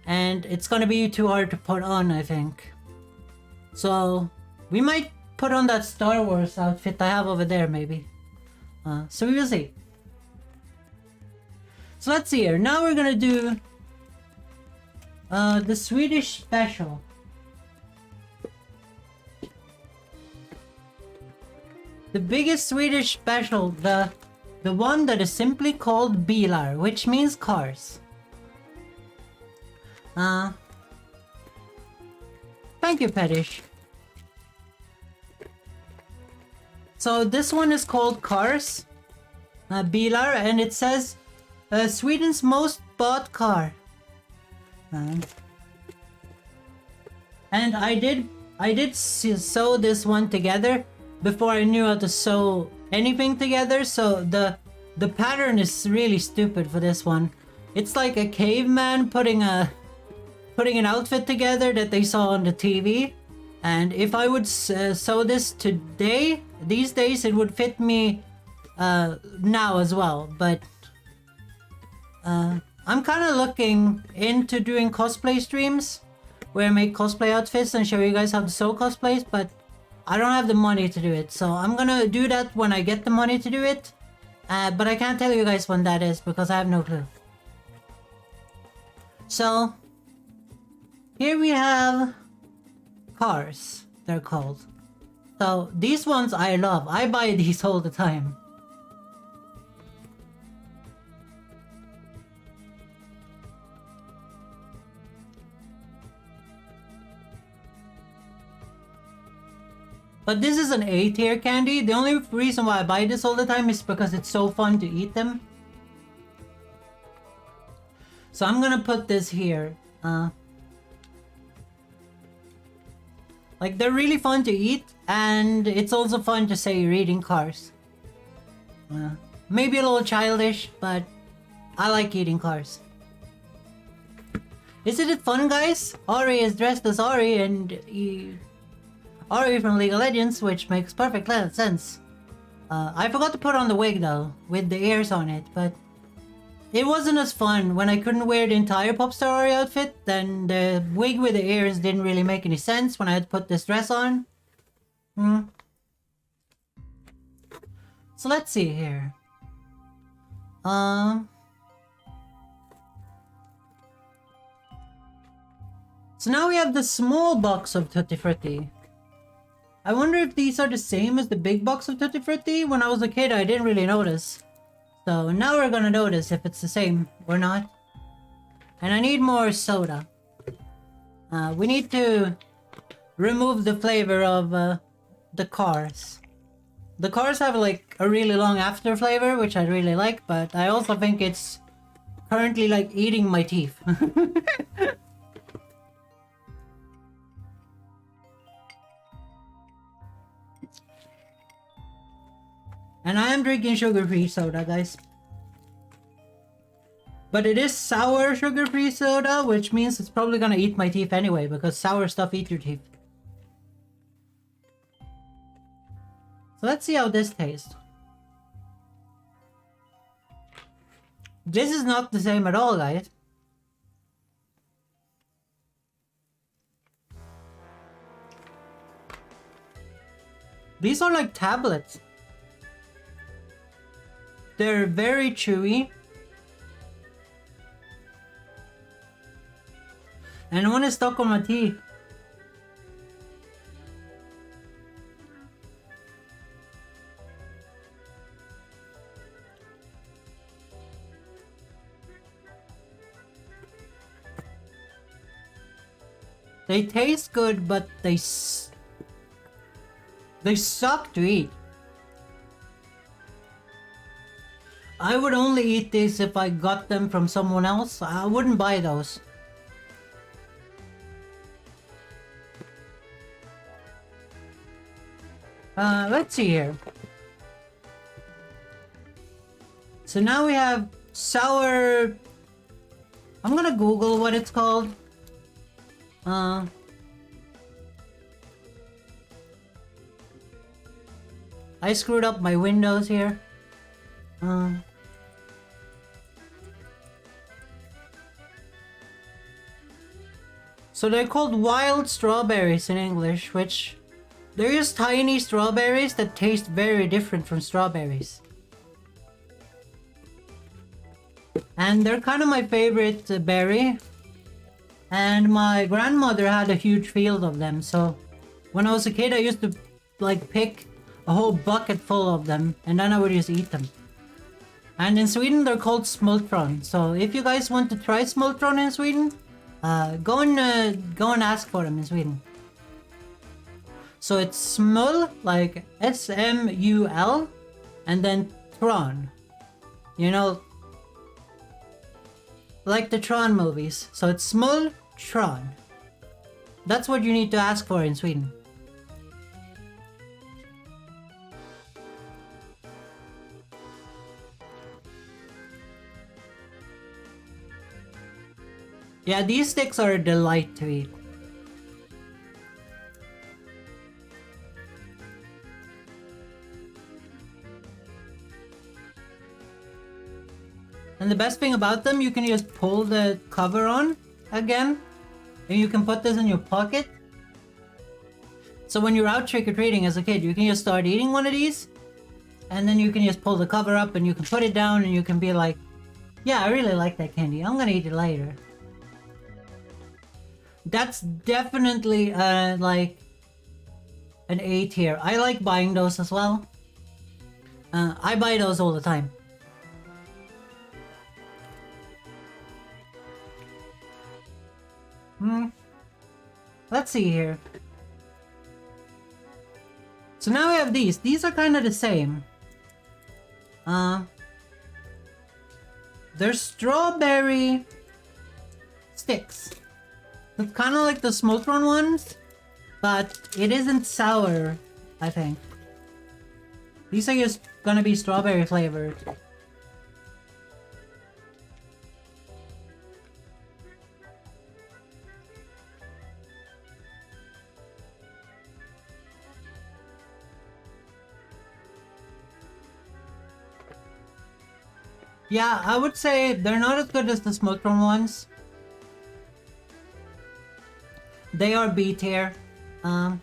And it's gonna be too hard to put on, I think. So, we might put on that Star Wars outfit I have over there, maybe. So we will see. So let's see here. Now we're gonna do the Swedish special. The biggest Swedish special, the one that is simply called bilar, which means cars. Thank you, Petish. So this one is called Cars, bilar, and it says Sweden's most bought car. And I did sew this one together before I knew how to sew anything together, so the pattern is really stupid for this one. It's like a caveman putting an outfit together that they saw on the TV, and if I would sew this today, these days, it would fit me now as well, but I'm kind of looking into doing cosplay streams where I make cosplay outfits and show you guys how to sew cosplays, but I don't have the money to do it, so I'm gonna do that when I get the money to do it, but I can't tell you guys when that is because I have no clue. So here we have cars, they're called. So these ones I love. I buy these all the time. But this is an A tier candy. The only reason why I buy this all the time is because it's so fun to eat them. So I'm gonna put this here. Like, they're really fun to eat, and it's also fun to say you're eating cars. Maybe a little childish, but I like eating cars. Isn't it fun, guys? Ahri is dressed as Ahri and Ahri from League of Legends, which makes perfect sense. I forgot to put on the wig though, with the ears on it, but it wasn't as fun when I couldn't wear the entire Popstar Ahri outfit. Then the wig with the ears didn't really make any sense when I had to put this dress on. So let's see here. So now we have the small box of Tutti Frutti. I wonder if these are the same as the big box of Tutti Frutti. When I was a kid, I didn't really notice. So now we're gonna notice if it's the same or not. And I need more soda. We need to remove the flavor of the cars. The cars have like a really long after flavor, which I really like, but I also think it's currently like eating my teeth. And I am drinking sugar-free soda, guys. But it is sour sugar-free soda, which means it's probably gonna eat my teeth anyway, because sour stuff eats your teeth. So let's see how this tastes. This is not the same at all, guys. These are like tablets. They're very chewy. And one is stuck on my teeth. They taste good, but they suck to eat. I would only eat these if I got them from someone else. I wouldn't buy those. Let's see here. So now we have sour... I'm gonna Google what it's called. I screwed up my windows here. So they're called wild strawberries in English, which they're just tiny strawberries that taste very different from strawberries. And they're kind of my favorite berry. And my grandmother had a huge field of them, so when I was a kid I used to like pick a whole bucket full of them and then I would just eat them. And in Sweden they're called smultron, so if you guys want to try smultron in Sweden, go and ask for them in Sweden. So it's smul, like S-M-U-L, and then tron. You know, like the Tron movies. So it's smultron. That's what you need to ask for in Sweden. Yeah, these sticks are a delight to eat. And the best thing about them, you can just pull the cover on again, and you can put this in your pocket. So when you're out trick-or-treating as a kid, you can just start eating one of these, and then you can just pull the cover up and you can put it down and you can be like, yeah, I really like that candy. I'm gonna eat it later. That's definitely like an A tier. I like buying those as well. I buy those all the time. Let's see here. So now we have these. These are kind of the same. They're strawberry sticks. It's kind of like the smultron ones, but it isn't sour, I think. These are just gonna be strawberry flavored. Yeah, I would say they're not as good as the Smoked-Run ones. They are B tier. I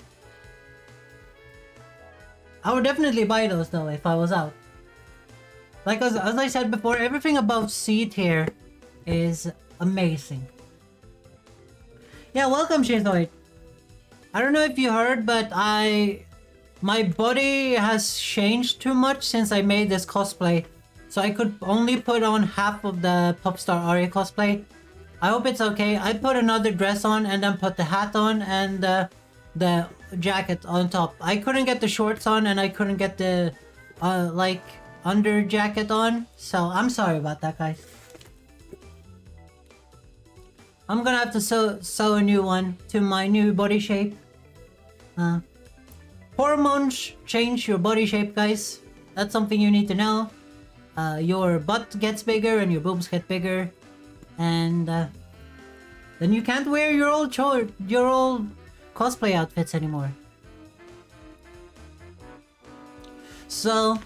would definitely buy those though if I was out. Like as I said before, everything above C tier is amazing. Yeah, welcome Shizoid. I don't know if you heard, but my body has changed too much since I made this cosplay. So I could only put on half of the Popstar Ari cosplay. I hope it's okay. I put another dress on and then put the hat on and the jacket on top. I couldn't get the shorts on and I couldn't get the like under jacket on. So I'm sorry about that, guys. I'm gonna have to sew a new one to my new body shape. Hormones change your body shape, guys. That's something you need to know. Your butt gets bigger and your boobs get bigger, and then you can't wear your old cosplay outfits anymore. So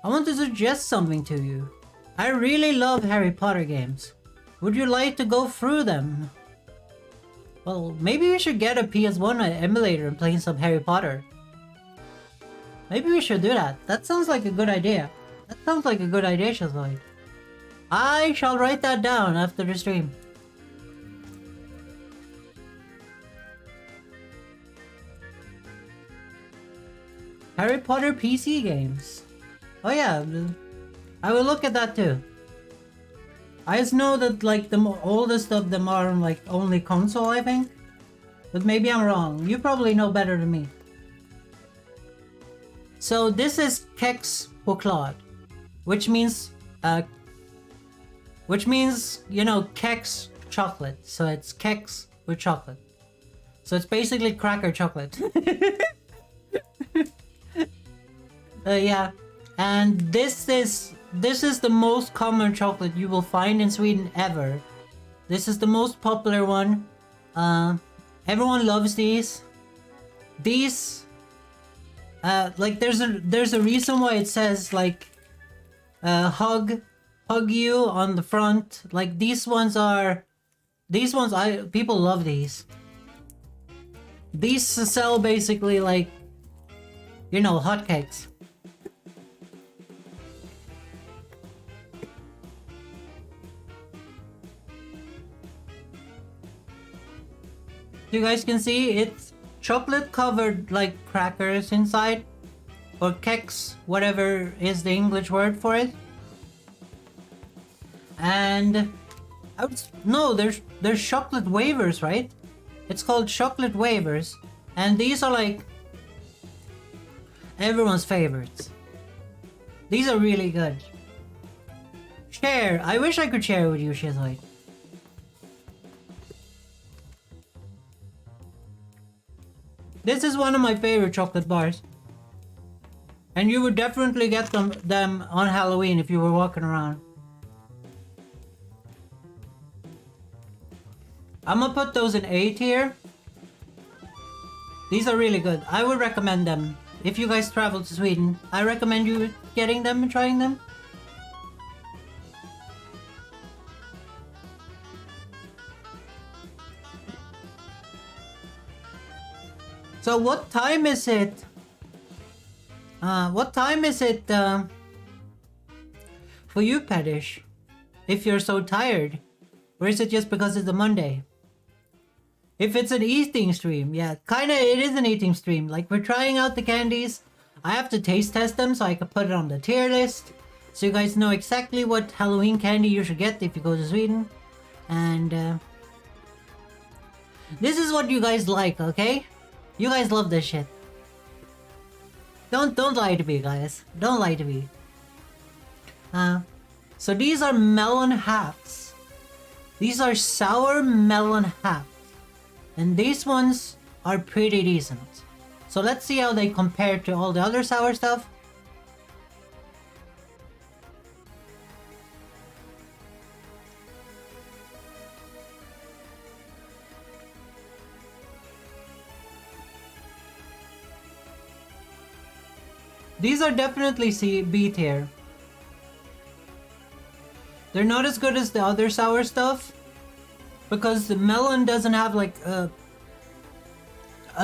I want to suggest something to you. I really love Harry Potter games. Would you like to go through them? Well, maybe we should get a PS1 emulator and play some Harry Potter. Maybe we should do that. That sounds like a good idea. That sounds like a good idea, Shazoi. I shall write that down after the stream. Harry Potter PC games. Oh yeah, I will look at that too. I just know that like the oldest of them are like only console, I think. But maybe I'm wrong. You probably know better than me. So this is Kex Choklad, which means you know Kex chocolate. So it's Kex with chocolate. So it's basically cracker chocolate. Yeah, and this is the most common chocolate you will find in Sweden ever. This is the most popular one. Everyone loves these. These, like there's a reason why it says like, hug you on the front. Like these ones, people love these. These sell basically like, you know, hotcakes. You guys can see it's chocolate covered like crackers inside, or keks, whatever is the English word for it. And no, there's chocolate wafers, right? It's called chocolate wafers, and these are like everyone's favorites. These are really good. Share. I wish I could share with you, Shizoid. This is one of my favorite chocolate bars. And you would definitely get them on Halloween if you were walking around. I'm gonna put those in A tier. These are really good. I would recommend them. If you guys travel to Sweden, I recommend you getting them and trying them. So what time is it? What time is it for you, Pedish? If you're so tired? Or is it just because it's a Monday? If it's an eating stream, yeah, kinda it is an eating stream. Like we're trying out the candies. I have to taste test them so I can put it on the tier list. So you guys know exactly what Halloween candy you should get if you go to Sweden. And this is what you guys like, okay? You guys love this shit. Don't lie to me, guys. Don't lie to me. So these are melon halves. These are sour melon halves. And these ones are pretty decent. So let's see how they compare to all the other sour stuff. These are definitely B tier. They're not as good as the other sour stuff because the melon doesn't have like a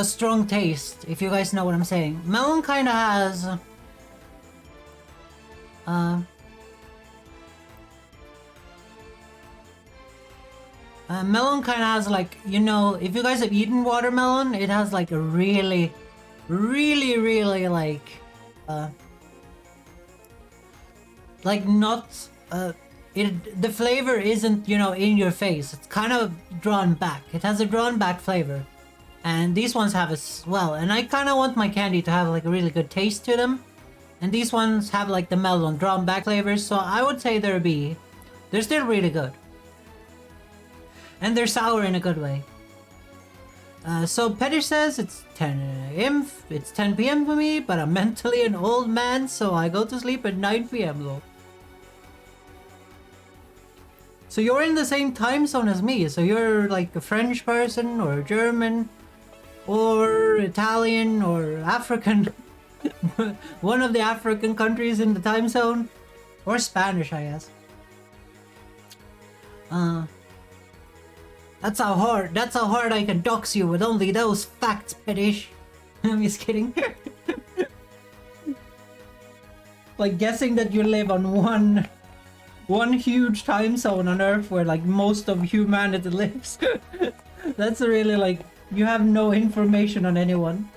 strong taste, if you guys know what I'm saying. Melon kind of has melon kind of has like, you know, if you guys have eaten watermelon, it has like a really like not the flavor isn't, you know, in your face. It's kind of drawn back. It has a drawn back flavor. And these ones have as well. And I kind of want my candy to have like a really good taste to them. And these ones have like the melon drawn back flavors. So I would say they're a B. They're still really good. And they're sour in a good way. So Pettish says it's 10 a.m. It's 10 p.m. for me, but I'm mentally an old man, so I go to sleep at 9 p.m. though. So you're in the same time zone as me, so you're like a French person or German or Italian or African. One of the African countries in the time zone. Or Spanish, I guess. That's how hard I can dox you with only those facts, Pettish. I'm just kidding. Like guessing that you live on one huge time zone on Earth where like most of humanity lives. That's really like, you have no information on anyone.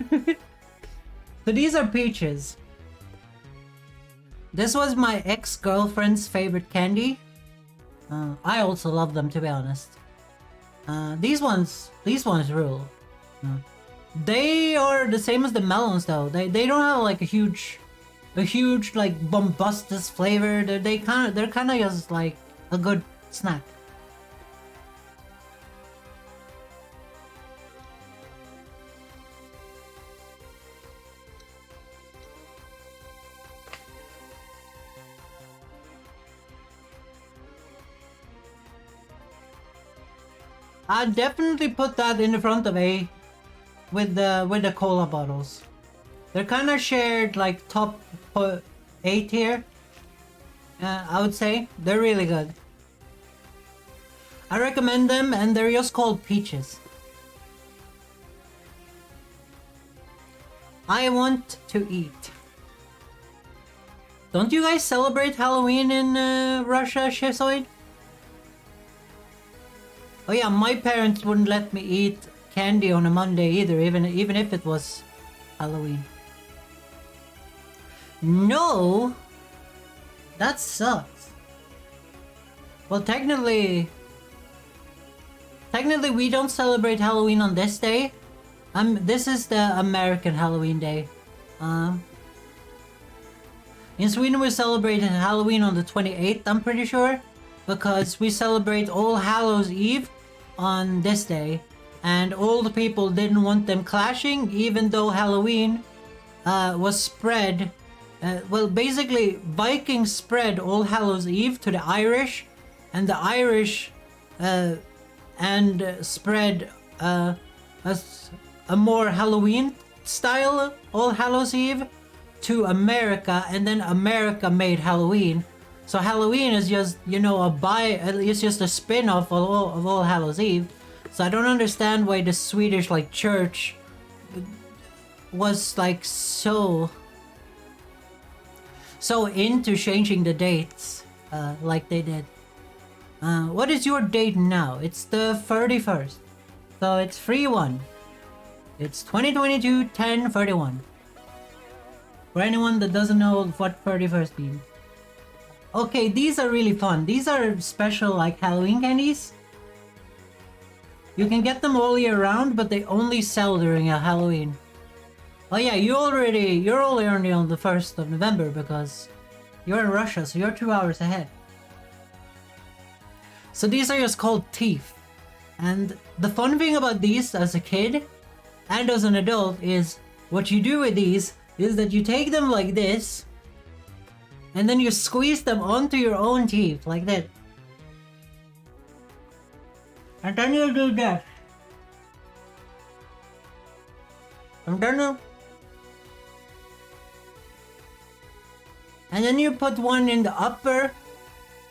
So these are peaches. This was my ex-girlfriend's favorite candy. I also love them, to be honest. These ones rule. They are the same as the melons though. They don't have like a huge like bombastic flavor. They're kind of just like a good snack. I'd definitely put that in the front of A with the cola bottles. They're kind of shared like top 8 here. I would say they're really good. I recommend them, and they're just called peaches. I want to eat. Don't you guys celebrate Halloween in Russia, Shizoid? Oh yeah, my parents wouldn't let me eat candy on a Monday either, even if it was Halloween. No! That sucks. Well, technically we don't celebrate Halloween on this day. This is the American Halloween day. In Sweden we celebrated Halloween on the 28th, I'm pretty sure, because we celebrate All Hallows Eve on this day, and all the people didn't want them clashing, even though Halloween was spread. Well, basically, Vikings spread All Hallows Eve to the Irish, and the Irish spread a more Halloween style All Hallows Eve to America, and then America made Halloween. So Halloween is just, you know, it's just a spin-off of All Hallows Eve. So I don't understand why the Swedish like church was like so into changing the dates like they did. What is your date now? It's the 31st. So it's 3-1. It's 2022 10/31. For anyone that doesn't know what 31st means. Okay, these are really fun. These are special like Halloween candies. You can get them all year round, but they only sell during a Halloween. Oh yeah, you're only on the 1st of November because you're in Russia, so you're 2 hours ahead. So these are just called teeth. And the fun thing about these as a kid and as an adult is what you do with these is that you take them like this, and then you squeeze them onto your own teeth, like that. And then you do that. And then And then you put one in the upper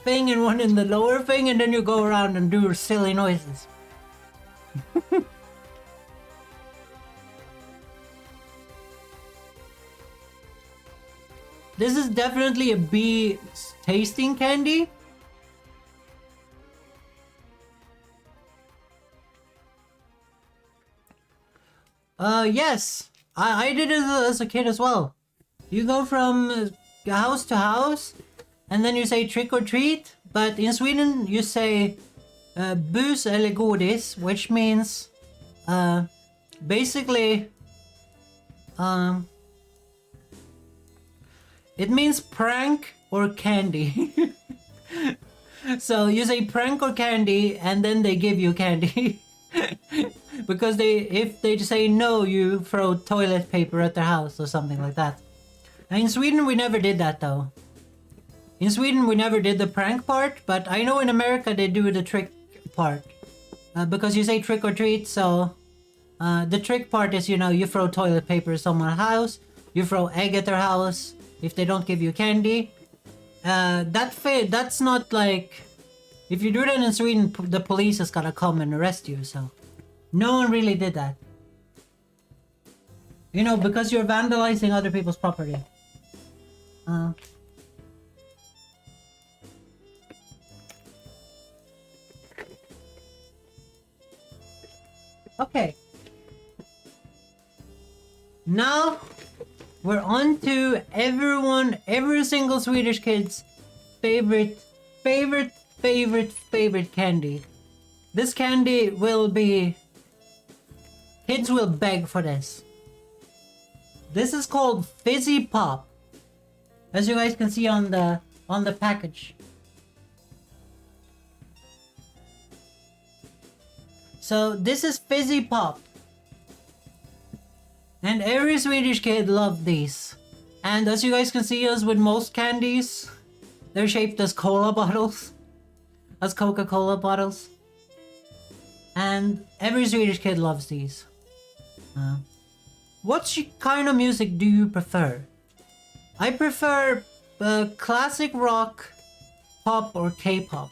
thing and one in the lower thing, and then you go around and do silly noises. This is definitely a B tasting candy. Yes. I did it as a kid as well. You go from house to house, and then you say trick or treat. But in Sweden, you say bus eller godis, which means basically it means prank or candy. So you say prank or candy, and then they give you candy. Because if they say no, you throw toilet paper at their house or something like that. And in Sweden, we never did that though. In Sweden, we never did the prank part, but I know in America they do the trick part. Because you say trick or treat, so the trick part is, you know, you throw toilet paper at someone's house, you throw egg at their house if they don't give you candy. That's not like... If you do that in Sweden, the police is gonna come and arrest you, so... No one really did that. You know, because you're vandalizing other people's property. Okay. Now, we're on to every single Swedish kid's favorite candy. This candy will be... Kids will beg for this. This is called Fizzy Pop. As you guys can see on the package. So this is Fizzy Pop. And every Swedish kid loved these. And as you guys can see, as with most candies, they're shaped as cola bottles. As Coca-Cola bottles. And every Swedish kid loves these. What kind of music do you prefer? I prefer classic rock, pop, or K-pop.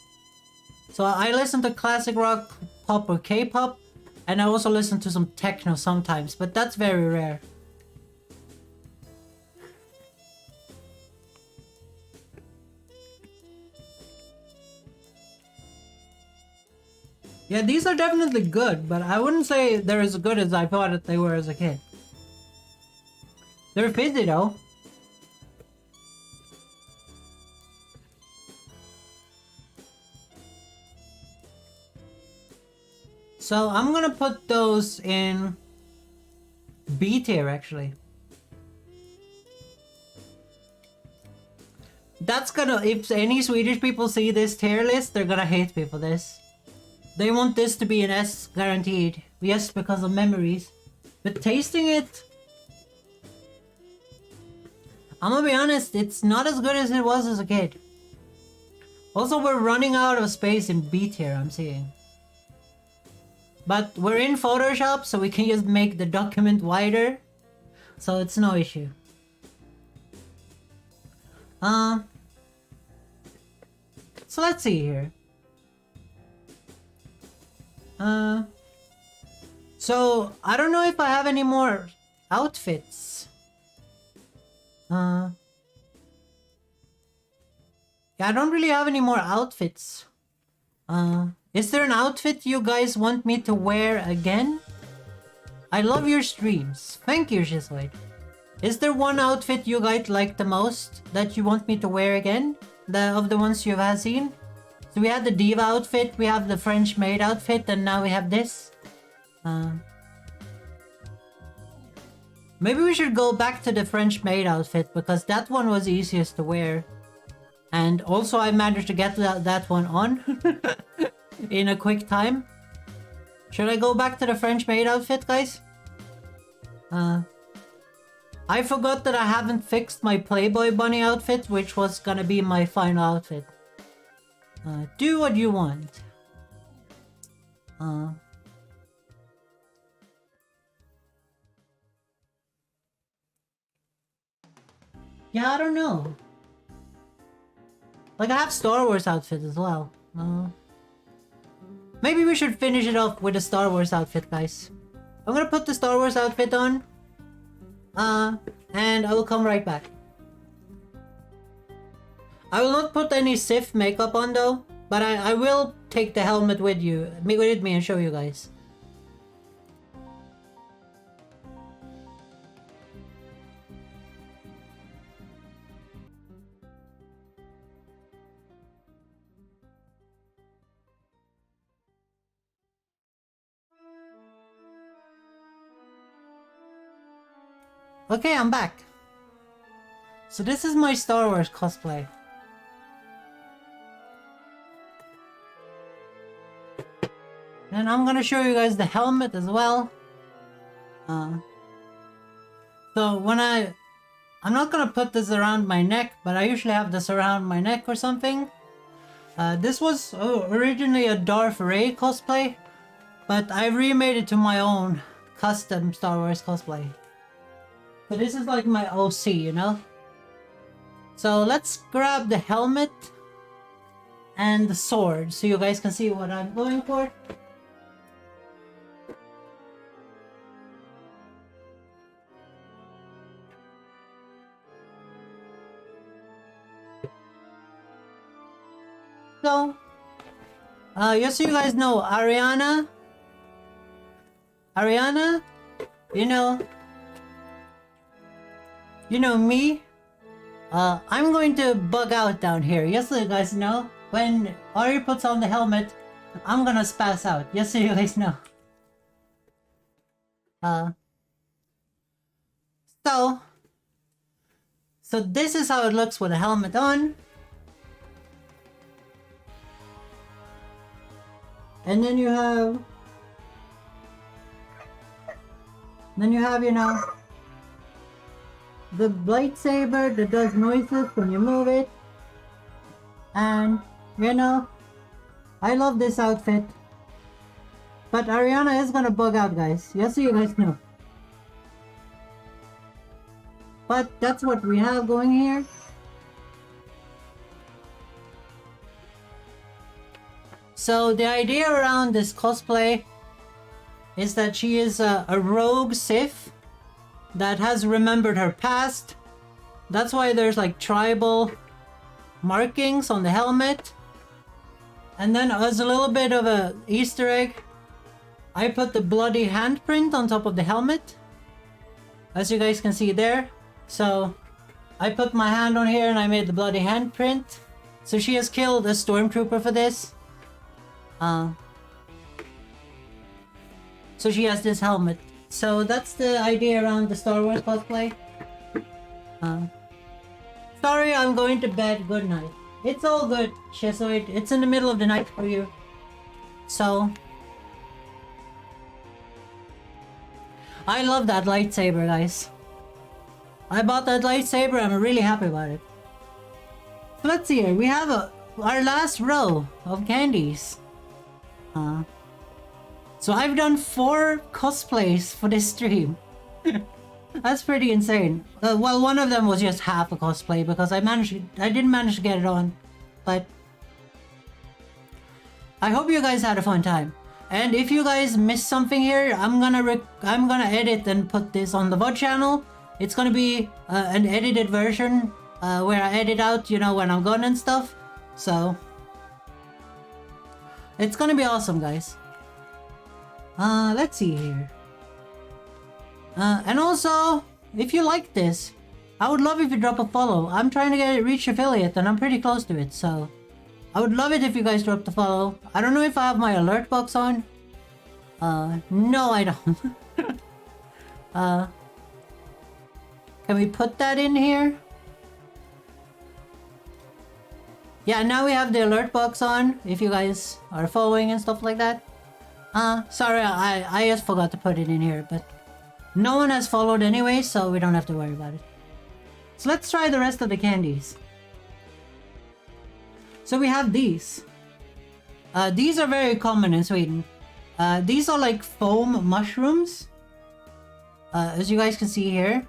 So I listen to classic rock, pop, or K-pop, and I also listen to some techno sometimes, but that's very rare. Yeah, these are definitely good, but I wouldn't say they're as good as I thought that they were as a kid. They're fizzy though. So I'm gonna put those in B tier actually. That's gonna, if any Swedish people see this tier list, they're gonna hate me for this. They want this to be an S guaranteed. Yes, because of memories. But tasting it, I'm gonna be honest, it's not as good as it was as a kid. Also, we're running out of space in B tier, I'm seeing. But we're in Photoshop, so we can just make the document wider. So it's no issue. So let's see here. So I don't know if I have any more outfits. Yeah, I don't really have any more outfits. Is there an outfit you guys want me to wear again? I love your streams. Thank you, Shizoid. Is there one outfit you guys like the most that you want me to wear again? Of the ones you have seen? So we had the D.Va outfit, we have the French maid outfit, and now we have this. Maybe we should go back to the French maid outfit, because that one was easiest to wear. And also I managed to get that one on in a quick time. Should I go back to the French maid outfit, guys? I forgot that I haven't fixed my Playboy bunny outfit, which was gonna be my final outfit. Do what you want. Yeah, I don't know. Like, I have Star Wars outfit as well. Maybe we should finish it off with a Star Wars outfit, guys. I'm gonna put the Star Wars outfit on. And I will come right back. I will not put any Sith makeup on though, but I will take the helmet with me and show you guys. Okay, I'm back. So this is my Star Wars cosplay. And I'm gonna show you guys the helmet as well. So when I'm not gonna put this around my neck, but I usually have this around my neck or something. This was originally a Darth Ray cosplay, but I remade it to my own custom Star Wars cosplay. So this is like my OC, you know? So let's grab the helmet and the sword so you guys can see what I'm going for. So, just so you guys know, Ahriana, you know me, I'm going to bug out down here, just so you guys know. When Ari puts on the helmet, I'm gonna spaz out, just so you guys know. So this is how it looks with the helmet on. And then you have, you know, the lightsaber that does noises when you move it. And, you know, I love this outfit. But Ahriana is gonna bug out, guys, just so you guys know. But that's what we have going here. So the idea around this cosplay is that she is a rogue Sith that has remembered her past. That's why there's like tribal markings on the helmet. And then as a little bit of a Easter egg, I put the bloody handprint on top of the helmet, as you guys can see there. So I put my hand on here and I made the bloody handprint. So she has killed a stormtrooper for this. So she has this helmet. So that's the idea around the Star Wars cosplay. Sorry, I'm going to bed. Good night. It's all good, Shizoid. It's in the middle of the night for you. So I love that lightsaber, guys. I bought that lightsaber. I'm really happy about it. So let's see here. We have our last row of candies. So I've done 4 cosplays for this stream. That's pretty insane. Well, one of them was just half a cosplay because I didn't manage to get it on. But I hope you guys had a fun time. And if you guys missed something here, I'm gonna edit and put this on the VOD channel. It's gonna be an edited version where I edit out, you know, when I'm gone and stuff. So it's gonna be awesome, guys. Let's see here. And also, if you like this, I would love if you drop a follow. I'm trying to reach affiliate and I'm pretty close to it, so I would love it if you guys drop the follow. I don't know if I have my alert box on. No, I don't. Can we put that in here? Yeah, now we have the alert box on, if you guys are following and stuff like that. Sorry, I just forgot to put it in here, but no one has followed anyway, so we don't have to worry about it. So let's try the rest of the candies. So we have these. These are very common in Sweden. These are like foam mushrooms. As you guys can see here.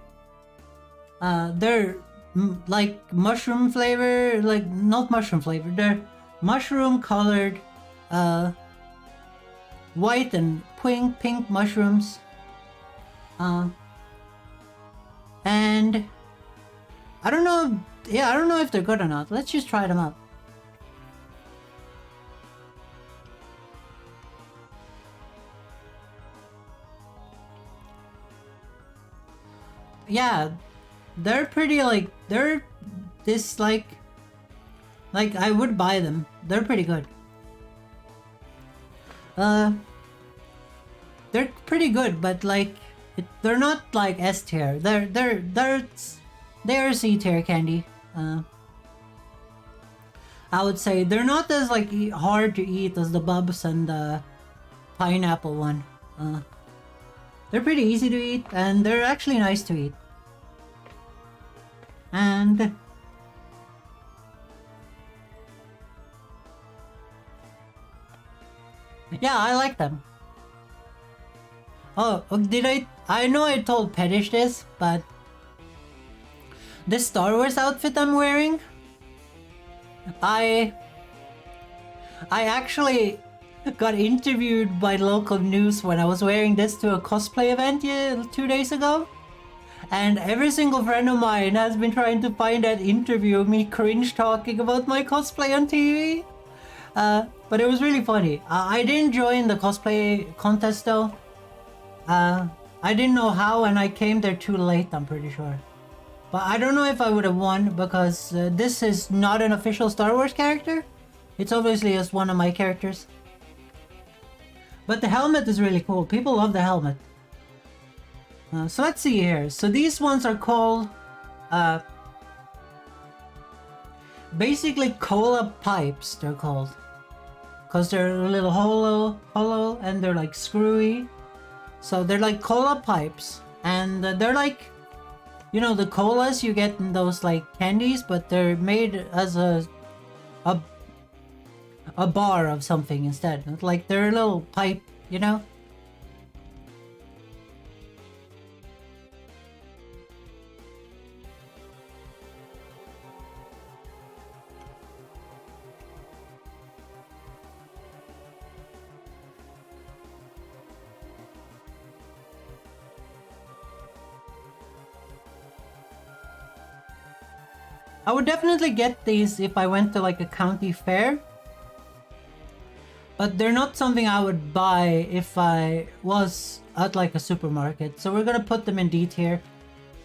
They're like mushroom flavor, like not mushroom flavor. They're mushroom colored, white and pink mushrooms. And I don't know. Yeah, I don't know if they're good or not. Let's just try them out. Yeah, they're pretty like they're this like I would buy them. They're pretty good. They're pretty good, but like they're not like S tier. They're C tier candy. I would say they're not as like hard to eat as the Bubs and the pineapple one. They're pretty easy to eat, and they're actually nice to eat. And yeah, I like them. Oh, did I know I told Petish this, but this Star Wars outfit I'm wearing, I actually got interviewed by local news when I was wearing this to a cosplay event 2 days ago. And every single friend of mine has been trying to find that interview of me cringe talking about my cosplay on TV. But it was really funny. I didn't join the cosplay contest though. I didn't know how, and I came there too late, I'm pretty sure. But I don't know if I would have won, because this is not an official Star Wars character. It's obviously just one of my characters. But the helmet is really cool. People love the helmet. So let's see here. So these ones are called basically cola pipes, they're called. Because they're a little hollow and they're like screwy. So they're like cola pipes. And they're like, you know, the colas you get in those like candies, but they're made as a bar of something instead. Like they're a little pipe, you know? I would definitely get these if I went to like a county fair. But they're not something I would buy if I was at like a supermarket. So we're gonna put them in D tier.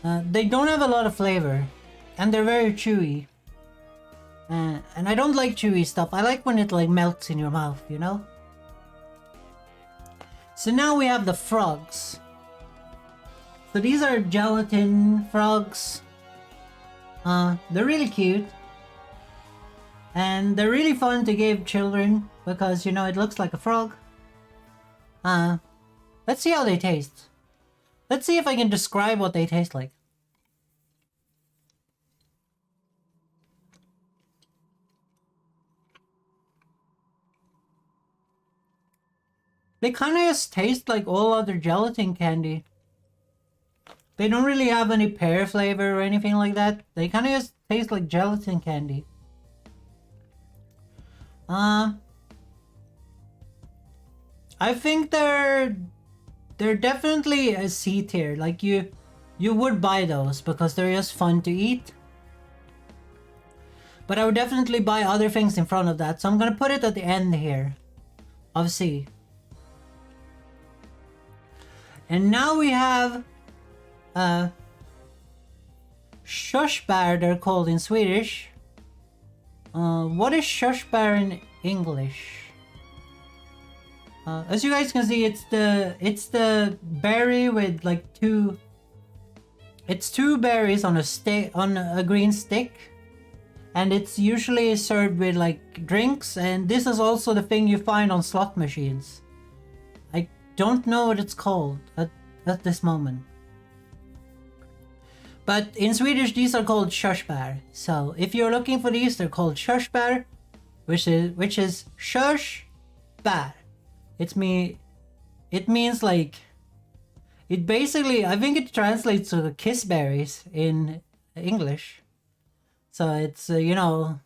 They don't have a lot of flavor. And they're very chewy. And I don't like chewy stuff. I like when it like melts in your mouth, you know? So now we have the frogs. So these are gelatin frogs. They're really cute. And they're really fun to give children because, you know, it looks like a frog. Let's see how they taste. Let's see if I can describe what they taste like. They kind of just taste like all other gelatin candy. They don't really have any pear flavor or anything like that. They kind of just taste like gelatin candy. I think they're definitely a C tier. Like you would buy those because they're just fun to eat. But I would definitely buy other things in front of that. So I'm gonna put it at the end here of C. And now we have Körsbär, they're called in Swedish. What is körsbär in English? As you guys can see, it's the berry with like two. It's two berries on a stick, on a green stick, and it's usually served with like drinks. And this is also the thing you find on slot machines. I don't know what it's called at this moment. But in Swedish, these are called körsbär. So if you're looking for these, they're called körsbär, which is körsbär. It means like, it basically, I think it translates to kiss berries in English. So it's, you know...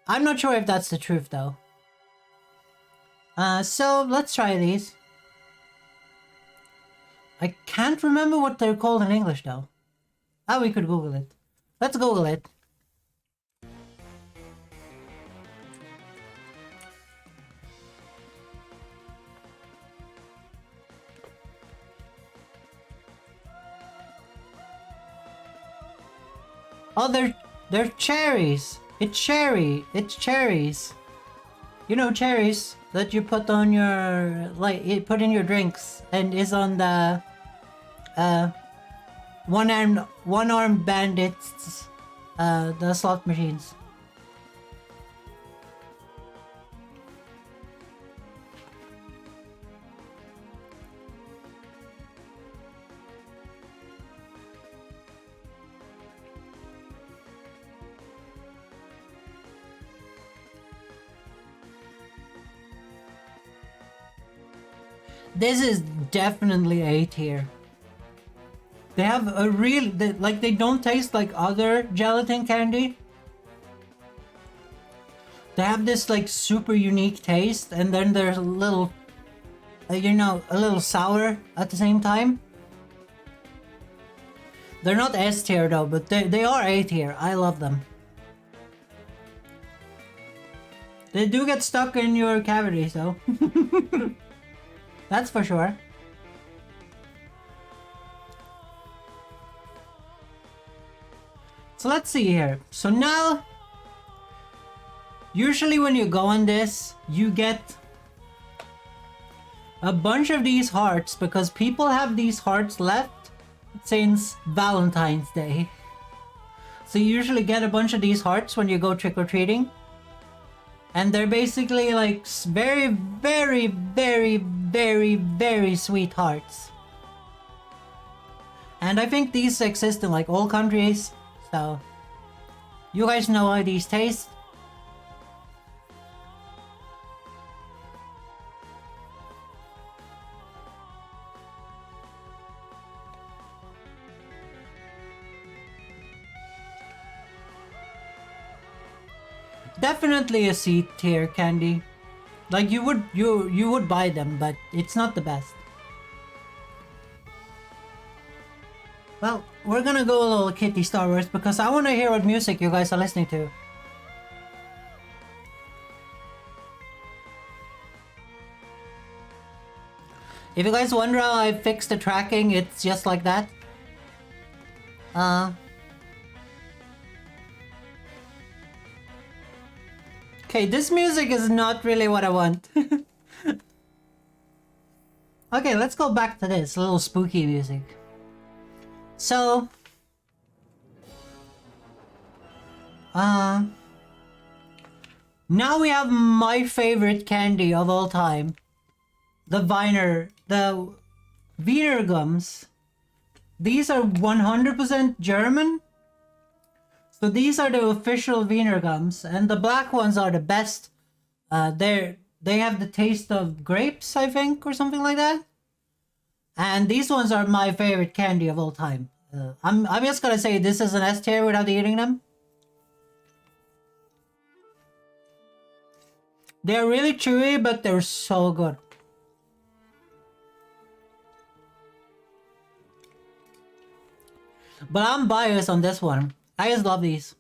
I'm not sure if that's the truth, though. So let's try these. I can't remember what they're called in English, though. Oh, we could Google it. Let's Google it. Oh, they're cherries. It's cherry. It's cherries. You know, cherries that you put on your, like, you put in your drinks and is on the one-armed bandits, the slot machines. This is definitely A tier. They have a real, they don't taste like other gelatin candy. They have this like super unique taste, and then there's a little, you know, a little sour at the same time. They're not S tier though, but they are A tier. I love them. They do get stuck in your cavities though. That's for sure. So let's see here. So now, usually when you go on this, you get a bunch of these hearts because people have these hearts left since Valentine's Day. So you usually get a bunch of these hearts when you go trick-or-treating. And they're basically like very, very, very, very, very sweet hearts. And I think these exist in like all countries. So, you guys know how these taste. Definitely a C tier candy. Like you would buy them, but it's not the best. Well, we're gonna go a little kitty Star Wars because I want to hear what music you guys are listening to. If you guys wonder how I fixed the tracking, it's just like that. Okay, this music is not really what I want. Okay, let's go back to this little spooky music. So, now we have my favorite candy of all time. The Wiener gums. These are 100% German. So these are the official Wiener gums, and the black ones are the best. They have the taste of grapes, I think, or something like that. And these ones are my favorite candy of all time. I'm just gonna say this is an S tier without eating them. They're really chewy, but they're so good. But I'm biased on this one. I just love these.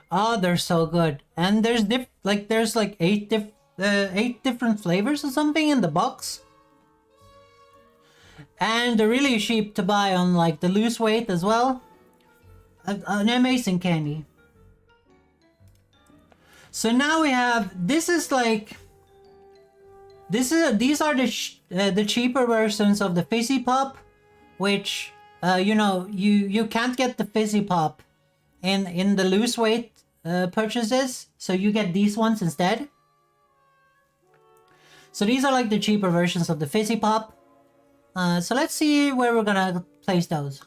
Oh, they're so good. And there's there's like eight different flavors or something in the box. And they're really cheap to buy on like the loose weight as well. An amazing candy. So now we have, these are the cheaper versions of the Fizzy Pop, which you know, you can't get the Fizzy Pop in the loose weight purchases, so you get these ones instead. So these are like the cheaper versions of the Fizzy Pop. So let's see where we're gonna place those.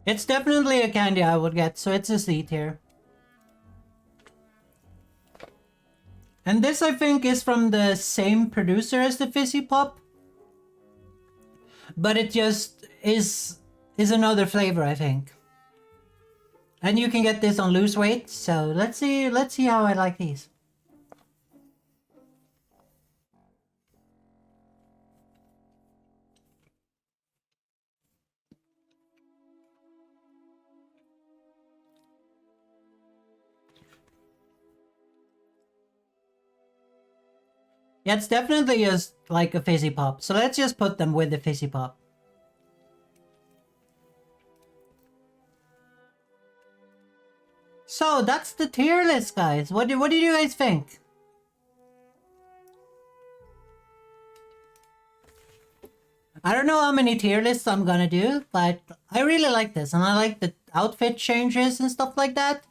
It's definitely a candy I would get, so it's a C tier. And this, I think, is from the same producer as the Fizzy Pop. But it just is another flavor, I think. And you can get this on Lose Weight, so let's see how I like these. Yeah, it's definitely just like a Fizzy Pop, so let's just put them with the Fizzy Pop. So that's the tier list, guys. What do you guys think? I don't know how many tier lists I'm gonna do, but I really like this, and I like the outfit changes and stuff like that.